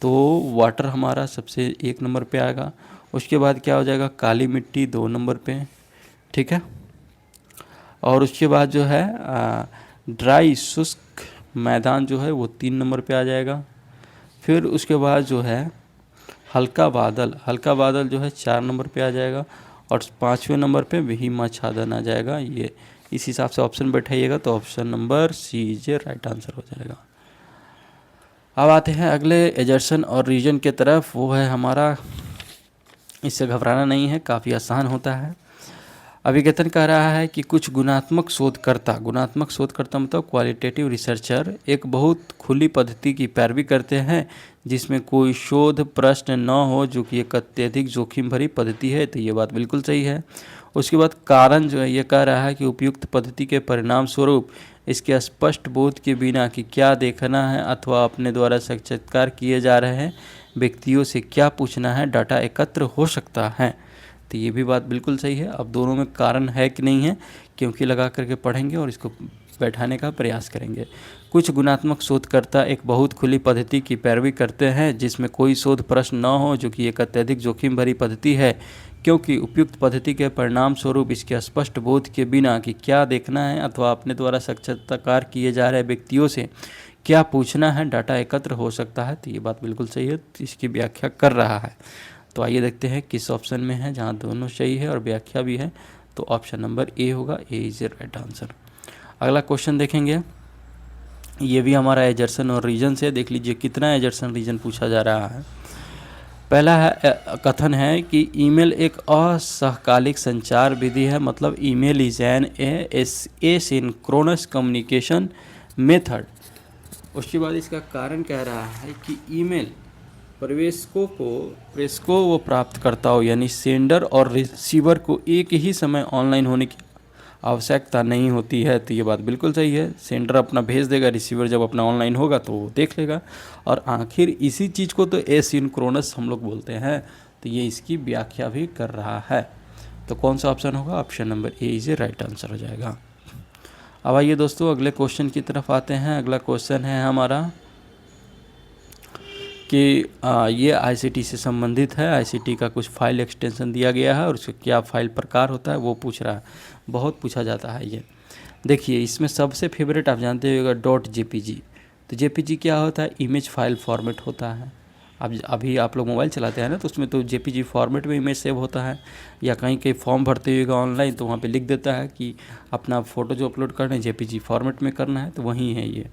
तो वाटर हमारा सबसे 1 नंबर पे आएगा। उसके बाद क्या हो जाएगा? काली मिट्टी 2 नंबर पे, ठीक है। और उसके बाद जो है ड्राई शुष्क मैदान जो है वो 3 नंबर पे आ जाएगा। फिर उसके बाद जो है हल्का बादल, हल्का बादल जो है 4 नंबर पे आ जाएगा। और 5वें नंबर पे हिमच्छादन आ जाएगा। ये इस हिसाब से ऑप्शन बैठाइएगा तो option number C is right answer हो जाएगा। अब आते हैं अगले एजर्सन और रीजन के तरफ। वो है हमारा, इससे घबराना नहीं है, काफ़ी आसान होता है। अभिकथन कह रहा है कि कुछ गुणात्मक शोधकर्ता मतलब क्वालिटेटिव रिसर्चर एक बहुत खुली पद्धति की पैरवी करते हैं जिसमें कोई शोध प्रश्न न हो, जो कि एक अत्यधिक जोखिम भरी पद्धति है। तो ये बात बिल्कुल सही है। उसके बाद कारण जो है ये कह रहा है कि उपयुक्त पद्धति के परिणाम स्वरूप इसके स्पष्ट बोध के बिना कि क्या देखना है अथवा अपने द्वारा साक्षात्कार किए जा रहे हैं व्यक्तियों से क्या पूछना है, डाटा एकत्र हो सकता है। तो ये भी बात बिल्कुल सही है। अब दोनों में कारण है कि नहीं है, क्योंकि लगा करके पढ़ेंगे और इसको बैठाने का प्रयास करेंगे। कुछ गुणात्मक शोधकर्ता एक बहुत खुली पद्धति की पैरवी करते हैं जिसमें कोई शोध प्रश्न न हो, जो कि एक अत्यधिक जोखिम भरी पद्धति है, क्योंकि उपयुक्त पद्धति के परिणाम स्वरूप इसके स्पष्ट बोध के बिना कि क्या देखना है अथवा अपने द्वारा साक्षात्कार किए जा रहे व्यक्तियों से क्या पूछना है, डाटा एकत्र हो सकता है। तो ये बात बिल्कुल सही है, इसकी व्याख्या कर रहा है। तो आइए देखते हैं किस ऑप्शन में है जहाँ दोनों सही है और व्याख्या भी है। तो ऑप्शन नंबर ए होगा, ए इज राइट आंसर। अगला क्वेश्चन देखेंगे, ये भी हमारा एजर्सन और रीजन से। देख लीजिए कितना एजर्सन रीजन पूछा जा रहा है। पहला है कथन है कि ईमेल एक असहकालिक संचार विधि है, मतलब email is an asynchronous communication method. उसके बाद इसका कारण कह रहा है कि ईमेल प्रेषकों व प्राप्तकर्ताओं यानी सेंडर और रिसीवर को एक ही समय ऑनलाइन होने की आवश्यकता नहीं होती है। तो ये बात बिल्कुल सही है। सेंडर अपना भेज देगा, रिसीवर जब अपना ऑनलाइन होगा तो वो देख लेगा। और आखिर इसी चीज़ को तो एसिंक्रोनस हम लोग बोलते हैं। तो ये इसकी व्याख्या भी कर रहा है। तो कौन सा ऑप्शन होगा? Option number A is right answer हो जाएगा। अब आइए दोस्तों अगले क्वेश्चन की तरफ आते हैं। अगला क्वेश्चन है हमारा कि ये आईसीटी से संबंधित है। आईसीटी का कुछ फाइल एक्सटेंशन दिया गया है और उसका क्या फाइल प्रकार होता है वो पूछ रहा है। बहुत पूछा जाता है ये। देखिए इसमें सबसे फेवरेट आप जानते होगा .jpg। तो jpg क्या होता है? इमेज फाइल फॉर्मेट होता है। अब अभी आप लोग मोबाइल चलाते हैं ना, तो उसमें तो जेपीजी फॉर्मेट में इमेज सेव होता है, या कहीं कहीं फॉर्म भरते हुए ऑनलाइन तो वहाँ पे लिख देता है कि अपना फ़ोटो जो अपलोड करना है जेपीजी फॉर्मेट में करना है, तो वही है ये।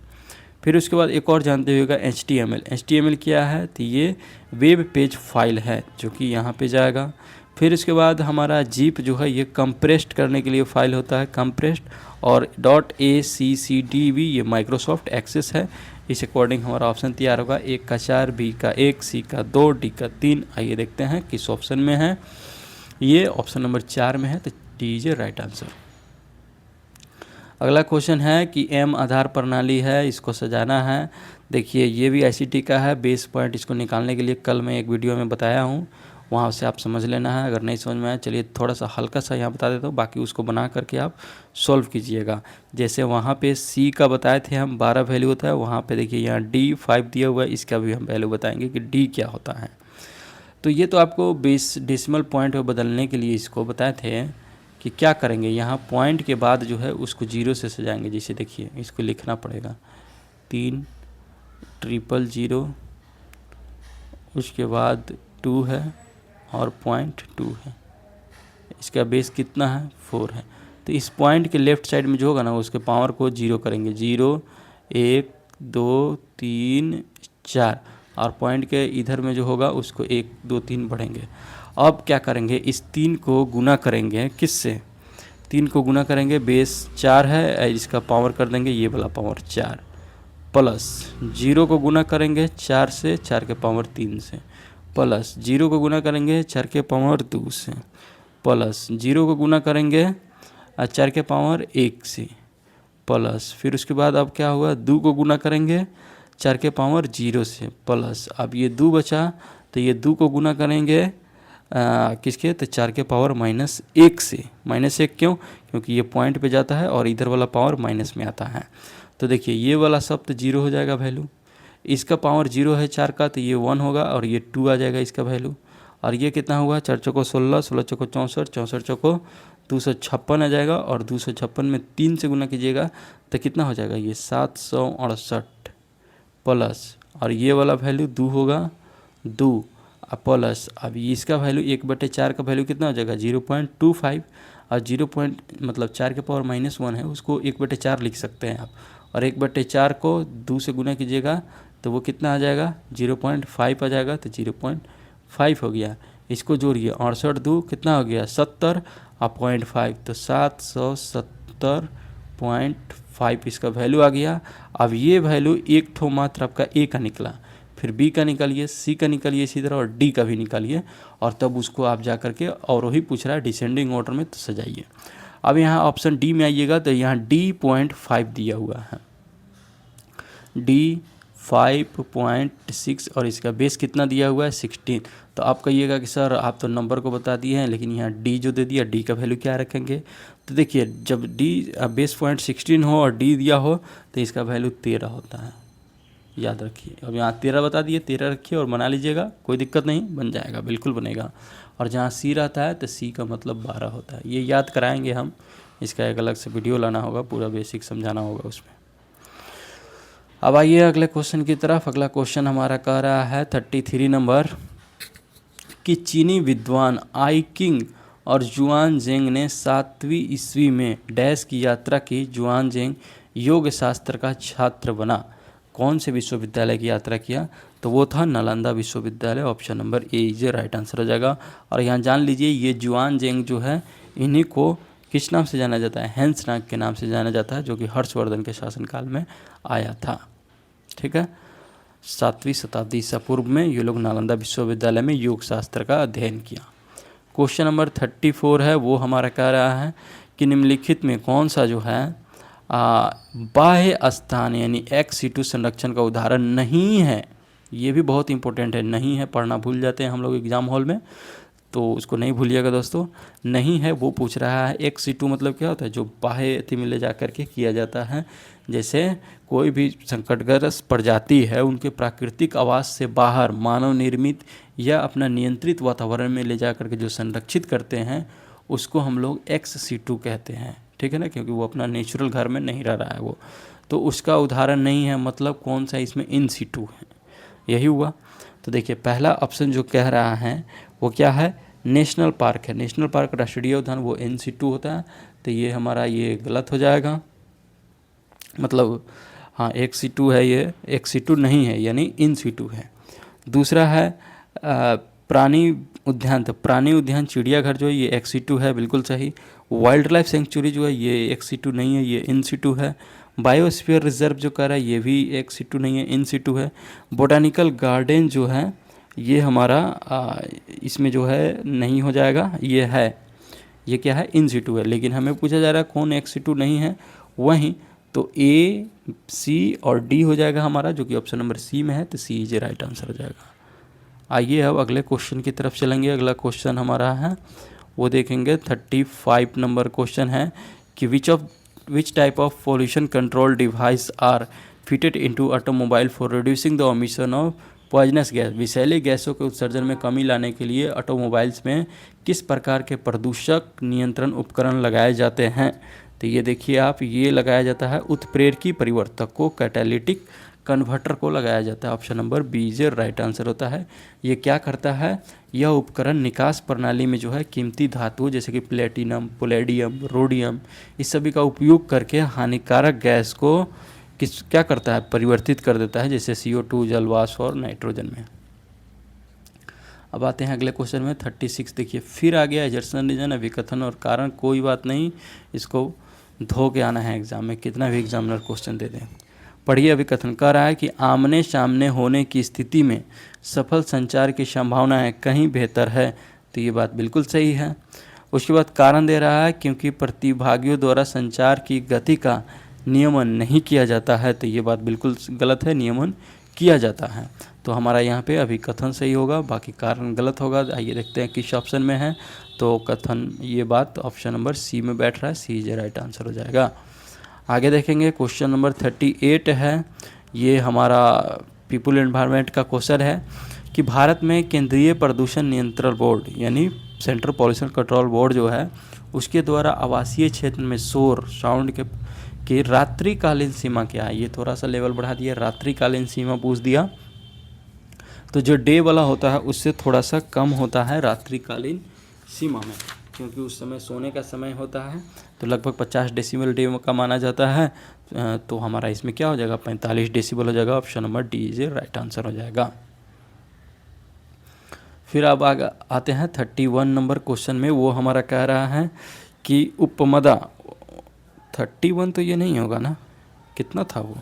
फिर उसके बाद एक और जानते होगा HTML क्या है, तो ये वेब पेज फाइल है जो कि यहाँ पे जाएगा। फिर उसके बाद हमारा जीप जो है ये कंप्रेस्ड करने के लिए फ़ाइल होता है, कंप्रेस्ड। और .accdv ये माइक्रोसॉफ्ट एक्सेस है। इस अकॉर्डिंग हमारा ऑप्शन तैयार होगा, A का 4, B का 1, C का 2, D का 3। आइए देखते हैं किस ऑप्शन में है। ये ऑप्शन नंबर 4 में है, तो डी इज राइट आंसर। अगला क्वेश्चन है कि M आधार प्रणाली है, इसको सजाना है। देखिए ये भी ICT का है। बेस पॉइंट इसको निकालने के लिए कल मैं एक वीडियो में बताया हूँ, वहाँ से आप समझ लेना है। अगर नहीं समझ में आया, चलिए थोड़ा सा हल्का सा यहाँ बता देता हूँ, बाकी उसको बना करके आप सॉल्व कीजिएगा। जैसे वहाँ पे C का बताए थे हम 12 वैल्यू होता है, वहाँ पे देखिए यहाँ D 5 दिया हुआ है, इसका भी हम वैल्यू बताएंगे कि D क्या होता है। तो ये तो आपको बेस डेसिमल पॉइंट में बदलने के लिए इसको बताए थे कि क्या करेंगे, यहाँ पॉइंट के बाद जो है उसको 0 से सजाएंगे। जैसे देखिए इसको लिखना पड़ेगा 3,000, उसके बाद 2 है और 0.2 है। इसका बेस कितना है, 4 है। तो इस पॉइंट के लेफ़्ट साइड में जो होगा ना, उसके पावर को 0 करेंगे। 0, 1, 2, 3, 4, और पॉइंट के इधर में जो होगा उसको 1, 2, 3 बढ़ेंगे। अब क्या करेंगे, इस 3 को गुना करेंगे, किससे, 3 को गुना करेंगे, बेस 4 है, इसका पावर कर देंगे ये वाला पावर 4, प्लस 0 को गुना करेंगे 4 से, 4 के पावर 3 से, प्लस 0 को गुना करेंगे 4 के पावर 2 से, प्लस 0 को गुना करेंगे 4 के पावर 1 से, प्लस फिर उसके बाद अब क्या हुआ, 2 को गुना करेंगे 4 के पावर 0 से, प्लस अब ये 2 बचा, तो ये 2 को गुना करेंगे किसके, तो 4 के पावर -1 से। -1 क्यों, क्योंकि ये पॉइंट पे जाता है और इधर वाला पावर माइनस में आता है। तो देखिए ये वाला सब तो 0 हो जाएगा वैल्यू, इसका पावर 0 है 4 का, तो ये 1 होगा, और ये 2 आ जाएगा इसका वैल्यू। और ये कितना हुआ, 4 चौको 16, 16 चौको 64, 64 चौको 256 आ जाएगा, और 256 में 3 से गुना कीजिएगा तो कितना हो जाएगा, ये 768, प्लस और ये वाला वैल्यू 2 होगा, 2 प्लस अब इसका वैल्यू 1/4 का वैल्यू कितना हो जाएगा, 0.25, और 0 मतलब 4 के पावर -1 है, उसको 1/4 लिख सकते हैं आप, और 1/4 को 2 से गुना कीजिएगा तो वो कितना आ जाएगा, 0.5 आ जाएगा, तो 0.5 हो गया। इसको जोड़िए, 68 2 कितना हो गया, 70, और 0.5 तो 770.5 इसका वैल्यू आ गया। अब ये वैल्यू एक ठो मात्र आपका ए का निकला, फिर बी का निकालिए, सी का निकालिए इसी तरह, और डी का भी निकालिए, और तब उसको आप जा करके, और वही पूछ रहा है डिसेंडिंग ऑर्डर में, तो सजाइए। अब यहाँ ऑप्शन डी में आइएगा, तो यहाँ डी 0.5 दिया हुआ है, डी 5.6, और इसका बेस कितना दिया हुआ है, 16। तो आप कहिएगा कि सर आप तो नंबर को बता दिए हैं, लेकिन यहाँ डी जो दे दिया, डी का वैल्यू क्या रखेंगे। तो देखिए जब डी बेस पॉइंट 16 हो और डी दिया हो, तो इसका वैल्यू 13 होता है, याद रखिए। अब यहाँ 13 बता दिए, 13 रखिए और बना लीजिएगा, कोई दिक्कत नहीं, बन जाएगा, बिल्कुल बनेगा। और जहाँ सी रहता है तो सी का मतलब 12 होता है, ये याद कराएंगे हम, इसका एक अलग से वीडियो लाना होगा, पूरा बेसिक समझाना होगा उसमें। अब आइए अगले क्वेश्चन की तरफ। अगला क्वेश्चन हमारा कह रहा है 33 नंबर, कि चीनी विद्वान आई किंग और जुआन जेंग ने 7वीं ईस्वी में डैश की यात्रा की। जुआन जेंग योग शास्त्र का छात्र बना, कौन से विश्वविद्यालय की यात्रा किया, तो वो था नालंदा विश्वविद्यालय। Option number A is right answer हो जाएगा। और यहाँ जान लीजिए ये जुआन जेंग जो है, इन्हीं को किस नाम से जाना जाता है, हैंस नाग के नाम से जाना जाता है, जो कि हर्षवर्धन के शासनकाल में आया था। ठीक है, 7वीं शताब्दी ईसा पूर्व में ये लोग नालंदा विश्वविद्यालय में योग शास्त्र का अध्ययन किया। क्वेश्चन नंबर 34 है, वो हमारा कह रहा है कि निम्नलिखित में कौन सा जो है बाह्य स्थान यानी एक्स सिटू संरक्षण का उदाहरण नहीं है। ये भी बहुत इंपॉर्टेंट है, नहीं है पढ़ना भूल जाते हैं हम लोग एग्जाम हॉल में, तो उसको नहीं भूलिएगा दोस्तों। नहीं है वो पूछ रहा है, एक्स सिटू मतलब क्या होता है, जो बाह्य अति में ले जा करके किया जाता है। जैसे कोई भी संकटग्रस्त प्रजाति है, उनके प्राकृतिक आवास से बाहर मानव निर्मित या अपना नियंत्रित वातावरण में ले जा करके जो संरक्षित करते हैं, उसको हम लोग एक्स सिटू कहते हैं। ठीक है ना, क्योंकि वो अपना नेचुरल घर में नहीं रह रहा है वो, तो उसका उदाहरण नहीं है, मतलब कौन सा इसमें इन सिटू है, यही हुआ। तो देखिए पहला ऑप्शन जो कह रहा है वो क्या है, नेशनल पार्क है। नेशनल पार्क राष्ट्रीय उद्यान वो NC2 होता है, तो ये हमारा ये गलत हो जाएगा। मतलब हाँ XC2 है, ये XC2 नहीं है, यानी INC2 है। दूसरा है प्राणी उद्यान, तो प्राणी उद्यान चिड़ियाघर जो है ये XC2 है, बिल्कुल सही। वाइल्ड लाइफ सेंचुरी जो है ये XC2 नहीं है, ये INC2 है। बायोस्फीयर रिजर्व जो कह रहा है ये भी XC2 नहीं है, INC2 है। बोटानिकल गार्डन जो है ये हमारा इसमें जो है नहीं हो जाएगा, ये है, ये क्या है, INC2 है। लेकिन हमें पूछा जा रहा है कौन XC2 नहीं है, वहीं तो A, C और D हो जाएगा हमारा, जो कि ऑप्शन नंबर C में है, तो C इज राइट आंसर हो जाएगा। आइए अब अगले क्वेश्चन की तरफ चलेंगे। अगला क्वेश्चन हमारा है वो देखेंगे 35 नंबर क्वेश्चन है कि which type of pollution control device are fitted into automobile for reducing the emission of poisonous gas. विषैली गैसों के उत्सर्जन में कमी लाने के लिए ऑटोमोबाइल्स में किस प्रकार के प्रदूषक नियंत्रण उपकरण लगाए जाते हैं। तो ये देखिए आप, ये लगाया जाता है उत्प्रेरकी परिवर्तक को, कैटालिटिक कन्वर्टर को लगाया जाता है। Option number B is right answer होता है। ये क्या करता है, यह उपकरण निकास प्रणाली में जो है कीमती धातु जैसे कि प्लेटिनम, पैलेडियम, रोडियम, इस सभी का उपयोग करके हानिकारक गैस को क्या करता है, परिवर्तित कर देता है, जैसे CO2, जल वाष्प और नाइट्रोजन में। अब आते हैं अगले क्वेश्चन में 36। देखिए फिर आ गया एजर्सन रीजन, अभिकथन और कारण। कोई बात नहीं, इसको धो के आना है एग्जाम में, कितना भी एग्जामिनर क्वेश्चन दे दें। पढ़िए अभिकथन। कह रहा है कि आमने सामने होने की स्थिति में सफल संचार की संभावनाएं कहीं बेहतर है, तो ये बात बिल्कुल सही है। उसके बाद कारण दे रहा है क्योंकि प्रतिभागियों द्वारा संचार की गति का नियमन नहीं किया जाता है, तो ये बात बिल्कुल गलत है, नियमन किया जाता है। तो हमारा यहाँ पे अभिकथन सही होगा, बाकी कारण गलत होगा। आइए देखते हैं किस ऑप्शन में है, तो कथन, ये बात ऑप्शन नंबर C में बैठ रहा है, C इज राइट आंसर हो जाएगा। आगे देखेंगे क्वेश्चन नंबर 38 है, ये हमारा पीपल एनवायरनमेंट का क्वेश्चन है कि भारत में केंद्रीय प्रदूषण नियंत्रण बोर्ड यानी सेंट्रल पॉल्यूशन कंट्रोल बोर्ड जो है, उसके द्वारा आवासीय क्षेत्र में शोर साउंड के रात्रिकालीन सीमा क्या है। ये थोड़ा सा लेवल बढ़ा दिया, रात्रिकालीन सीमा पूछ दिया, तो जो डे वाला होता है उससे थोड़ा सा कम होता है रात्रिकालीन सीमा में, क्योंकि उस समय सोने का समय होता है, तो लगभग 50 डेसिबल डे का माना जाता है। तो हमारा इसमें क्या हो जाएगा, 45 डेसिबल हो जाएगा। Option number D is right answer हो जाएगा। फिर अब आगे आते हैं 31 नंबर क्वेश्चन में, वो हमारा कह रहा है कि उपमदा, 31 तो ये नहीं होगा ना, कितना था वो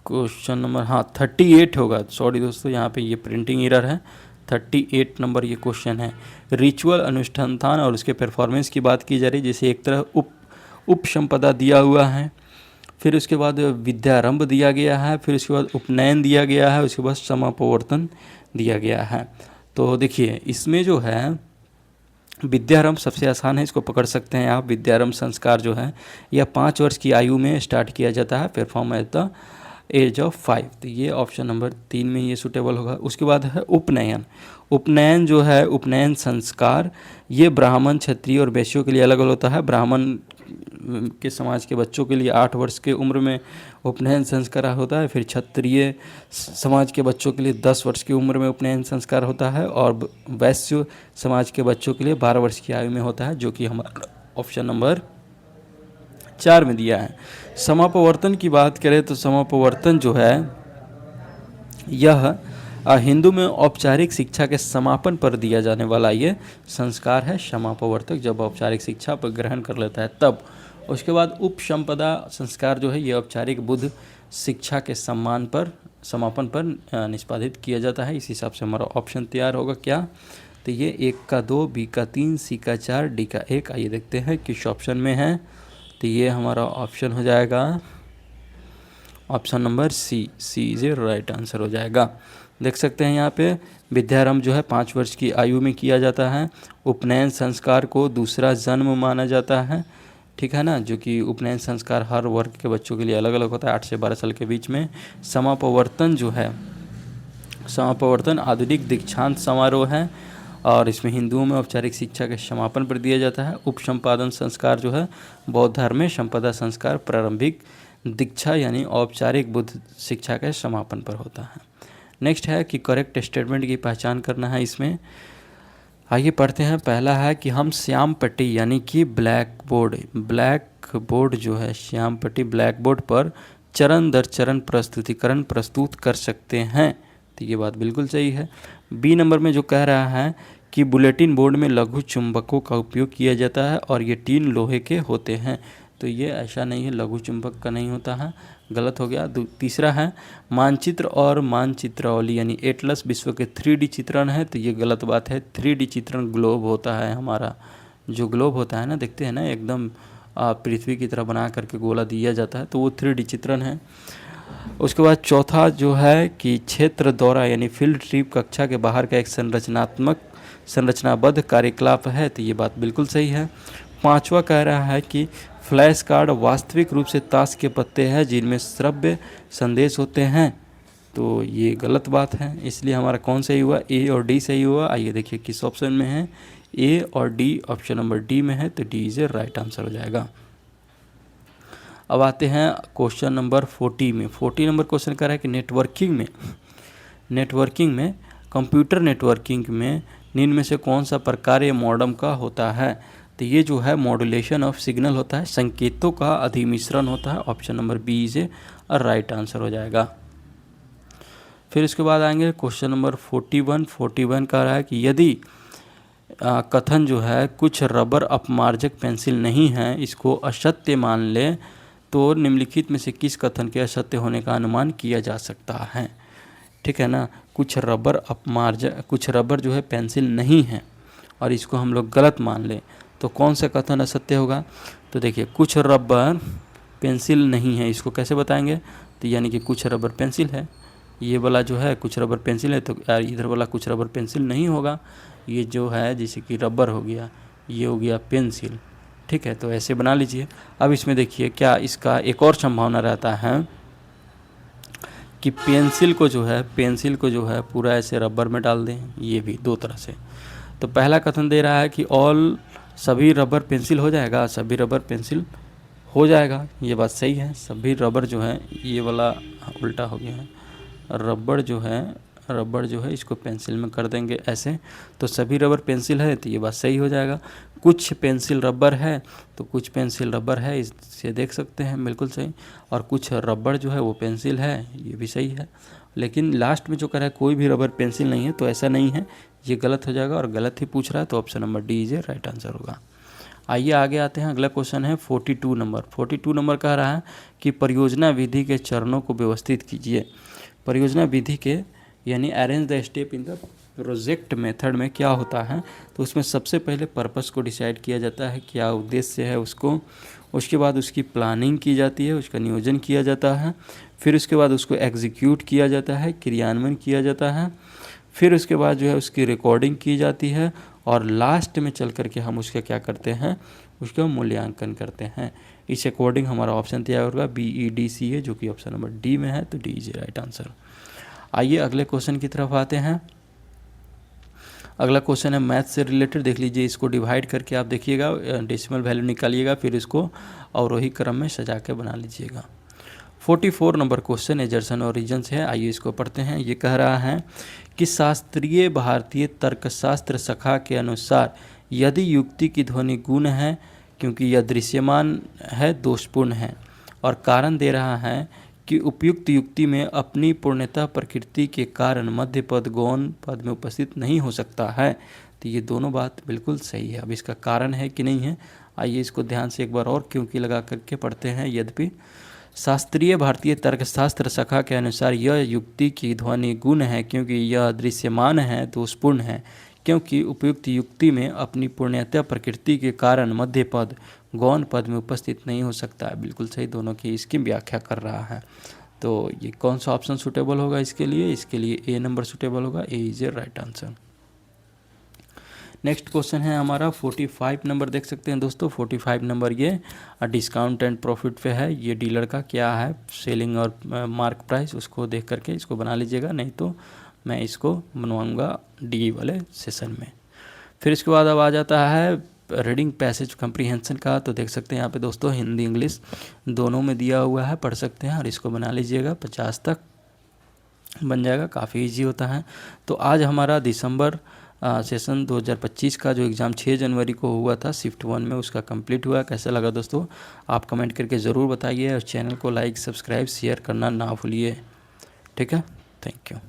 क्वेश्चन नंबर, हाँ 38 होगा, सॉरी दोस्तों, यहाँ पे ये प्रिंटिंग एरर है। 38 नंबर ये क्वेश्चन है। रिचुअल अनुष्ठान और उसके परफॉर्मेंस की बात की जा रही है, जैसे एक तरह उपसंपदा दिया हुआ है, फिर उसके बाद विद्यारंभ दिया गया है, फिर उसके बाद उपनयन दिया गया है, उसके बाद समापवर्तन दिया गया है। तो देखिए इसमें जो है विद्यारंभ सबसे आसान है, इसको पकड़ सकते हैं आप। विद्यारंभ संस्कार जो है यह 5 वर्ष की आयु में स्टार्ट किया जाता है, perform at the age of 5, तो ये ऑप्शन नंबर 3 में ये सूटेबल होगा। उसके बाद है उपनयन। उपनयन जो है, उपनयन संस्कार, ये ब्राह्मण, क्षत्रिय और वैश्यों के लिए अलग अलग होता है। ब्राह्मण के समाज के बच्चों के लिए 8 वर्ष के उम्र में उपनयन संस्कार होता है, फिर क्षत्रिय समाज के बच्चों के लिए 10 वर्ष की उम्र में उपनयन संस्कार होता है, और वैश्य समाज के बच्चों के लिए 12 वर्ष की आयु में होता है, जो कि हमारा ऑप्शन नंबर 4 में दिया है। समापवर्तन की बात करें तो समापवर्तन जो है यह हिंदू में औपचारिक शिक्षा के समापन पर दिया जाने वाला ये संस्कार है, समापवर्तक, जब औपचारिक शिक्षा पर ग्रहण कर लेता है तब। उसके बाद उपसंपदा संस्कार जो है ये औपचारिक बुद्ध शिक्षा के समापन पर निष्पादित किया जाता है। इस हिसाब से हमारा ऑप्शन तैयार होगा क्या, तो ये 1 का 2, B का 3, C का 4, D का 1। आइए देखते हैं किस ऑप्शन में है, तो ये हमारा ऑप्शन हो जाएगा option number C is right answer हो जाएगा। देख सकते हैं यहाँ पे विद्यारंभ जो है 5 वर्ष की आयु में किया जाता है। उपनयन संस्कार को दूसरा जन्म माना जाता है, ठीक है ना, जो कि उपनयन संस्कार हर वर्ग के बच्चों के लिए अलग अलग होता है, 8 से 12 साल के बीच में। समापवर्तन जो है, समापवर्तन आधुनिक दीक्षांत समारोह है, और इसमें हिंदुओं में औपचारिक शिक्षा के समापन पर दिया जाता है। उपसंपादन संस्कार जो है बौद्ध धर्म में संपदा संस्कार प्रारंभिक दीक्षा यानी औपचारिक बुद्ध शिक्षा के समापन पर होता है। नेक्स्ट है कि करेक्ट स्टेटमेंट की पहचान करना है इसमें। आइए पढ़ते हैं। पहला है कि हम श्याम पट्टी यानी कि ब्लैक बोर्ड जो है, श्याम पट्टी ब्लैक बोर्ड पर चरण दर चरण प्रस्तुतिकरण प्रस्तुत कर सकते हैं। तो ये बात बिल्कुल सही है। बी नंबर में जो कह रहा है कि बुलेटिन बोर्ड में लघु चुंबकों का उपयोग किया जाता है और ये टीन लोहे के होते हैं। तो ये ऐसा नहीं है, लघु चुंबक का नहीं होता है, गलत हो गया। तीसरा है मानचित्र और मानचित्रावली यानी एटलस विश्व के 3D चित्रण है। तो ये गलत बात है। 3D चित्रण ग्लोब होता है हमारा, जो ग्लोब होता है ना, देखते हैं ना, एकदम पृथ्वी की तरह बना करके गोला दिया जाता है, तो वो 3D चित्रण है। उसके बाद चौथा जो है कि क्षेत्र दौरा यानी फील्ड ट्रिप कक्षा के बाहर का एक संरचनाबद्ध कार्यकलाप है। तो ये बात बिल्कुल सही है। पांचवा कह रहा है कि फ्लैश कार्ड वास्तविक रूप से ताश के पत्ते हैं जिनमें श्रव्य संदेश होते हैं। तो ये गलत बात है, इसलिए हमारा कौन सही हुआ, ए और डी सही हुआ। आइए देखिए किस ऑप्शन में है, ए और डी, ऑप्शन नंबर डी में है, तो D is a right answer हो जाएगा। अब आते हैं क्वेश्चन नंबर 40 में। 40 नंबर क्वेश्चन कह रहा है कि कंप्यूटर नेटवर्किंग में निम्न में से कौन सा प्रकार ये मॉडम का होता है। तो ये जो है मॉड्यूलेशन ऑफ सिग्नल होता है, संकेतों का अधिमिश्रण होता है। Option number B is a right answer हो जाएगा। फिर इसके बाद आएंगे क्वेश्चन नंबर 41 कह रहा है कि यदि कथन जो है कुछ रबर अपमार्जक पेंसिल नहीं है, इसको असत्य मान ले, तो निम्नलिखित में से किस कथन के असत्य होने का अनुमान किया जा सकता है। ठीक है ना, कुछ रबर जो है पेंसिल नहीं है और इसको हम लोग गलत मान लें, तो कौन सा कथन असत्य होगा। तो देखिए कुछ रबर पेंसिल नहीं है, इसको कैसे बताएंगे। तो यानी कि कुछ रबर पेंसिल है, ये वाला जो है कुछ रबर पेंसिल है, तो यार इधर वाला कुछ रबर पेंसिल नहीं होगा। ये जो है जैसे कि रबर हो गया, ये हो गया पेंसिल। ठीक है, तो ऐसे बना लीजिए। अब इसमें देखिए क्या इसका एक और संभावना रहता है कि पेंसिल को जो है पूरा ऐसे रबर में डाल दें, ये भी दो तरह से। तो पहला कथन दे रहा है कि सभी रबर पेंसिल हो जाएगा, सभी रबर पेंसिल हो जाएगा, ये बात सही है। सभी रबर जो है, ये वाला उल्टा हो गया है, रबर जो है इसको पेंसिल में कर देंगे ऐसे, तो सभी रबर पेंसिल है, तो ये बात सही हो जाएगा। कुछ पेंसिल रबर है, तो कुछ पेंसिल रबर है, इससे देख सकते हैं, बिल्कुल सही। और कुछ रबर जो है वो पेंसिल है, ये भी सही है। लेकिन लास्ट में जो कह रहा है कोई भी रबर पेंसिल नहीं है, तो ऐसा नहीं है, ये गलत हो जाएगा और गलत ही पूछ रहा है, तो option number D is a right answer होगा। आइए आगे आते हैं। अगला क्वेश्चन है 42 नंबर कह रहा है कि परियोजना विधि के चरणों को व्यवस्थित कीजिए। परियोजना विधि के यानी arrange the step in the project method में क्या होता है। तो उसमें सबसे पहले पर्पस को डिसाइड किया जाता है, क्या उद्देश्य है उसको, उसके बाद उसकी प्लानिंग की जाती है, उसका नियोजन किया जाता है, फिर उसके बाद उसको एग्जीक्यूट किया जाता है, क्रियान्वयन किया जाता है, फिर उसके बाद जो है उसकी रिकॉर्डिंग की जाती है, और लास्ट में चल करके हम उसका क्या करते हैं, उसका मूल्यांकन करते हैं। इस अकॉर्डिंग हमारा ऑप्शन तैयार होगा BEDC है, जो कि ऑप्शन नंबर डी में है, तो डी इज राइट आंसर। आइए अगले क्वेश्चन की तरफ आते हैं। अगला क्वेश्चन है मैथ से रिलेटेड, देख लीजिए। इसको डिवाइड करके आप देखिएगा, डेसिमल वैल्यू निकालिएगा, फिर इसको अवरोही क्रम में सजा के बना लीजिएगा। 44 नंबर क्वेश्चन एजर्सन और रीजन्स है, आइए इसको पढ़ते हैं। ये कह रहा है कि शास्त्रीय भारतीय तर्कशास्त्र शाखा के अनुसार यदि युक्ति की ध्वनि गुण है क्योंकि यह दृश्यमान है, दोषपूर्ण है, और कारण दे रहा है कि उपयुक्त युक्ति में अपनी पूर्णतः प्रकृति के कारण मध्य पद गौण पद में उपस्थित नहीं हो सकता है। तो ये दोनों बात बिल्कुल सही है। अब इसका कारण है कि नहीं है, आइए इसको ध्यान से एक बार और क्योंकि लगा करके पढ़ते हैं। यद्यपि शास्त्रीय भारतीय तर्कशास्त्र शाखा के अनुसार यह युक्ति की ध्वनि गुण है क्योंकि यह दृश्यमान है, दोषपूर्ण है, क्योंकि उपयुक्त युक्ति में अपनी पूर्णतः प्रकृति के कारण मध्य पद गौण पद में उपस्थित नहीं हो सकता है। बिल्कुल सही, दोनों की इसकी व्याख्या कर रहा है। तो ये कौन सा ऑप्शन सूटेबल होगा इसके लिए ए नंबर सूटेबल होगा, A is a right answer. Next question है हमारा 45 नंबर, देख सकते हैं दोस्तों। 45 नंबर ये डिस्काउंट एंड प्रॉफिट पे है। ये डीलर का क्या है, सेलिंग और मार्क प्राइस, उसको देख करके इसको बना लीजिएगा, नहीं तो मैं इसको बनवाऊंगा डी वाले सेशन में। फिर इसके बाद अब आ जाता है रीडिंग पैसेज कम्प्रीहेंशन का, तो देख सकते हैं यहाँ पे दोस्तों हिंदी इंग्लिश दोनों में दिया हुआ है, पढ़ सकते हैं और इसको बना लीजिएगा, 50 तक बन जाएगा, काफ़ी इजी होता है। तो आज हमारा दिसंबर सेशन 2025 का जो एग्ज़ाम 6 जनवरी को हुआ था शिफ्ट 1 में, उसका कंप्लीट हुआ। कैसा लगा दोस्तों आप कमेंट करके ज़रूर बताइए और चैनल को लाइक सब्सक्राइब शेयर करना ना भूलिए। ठीक है, थैंक यू।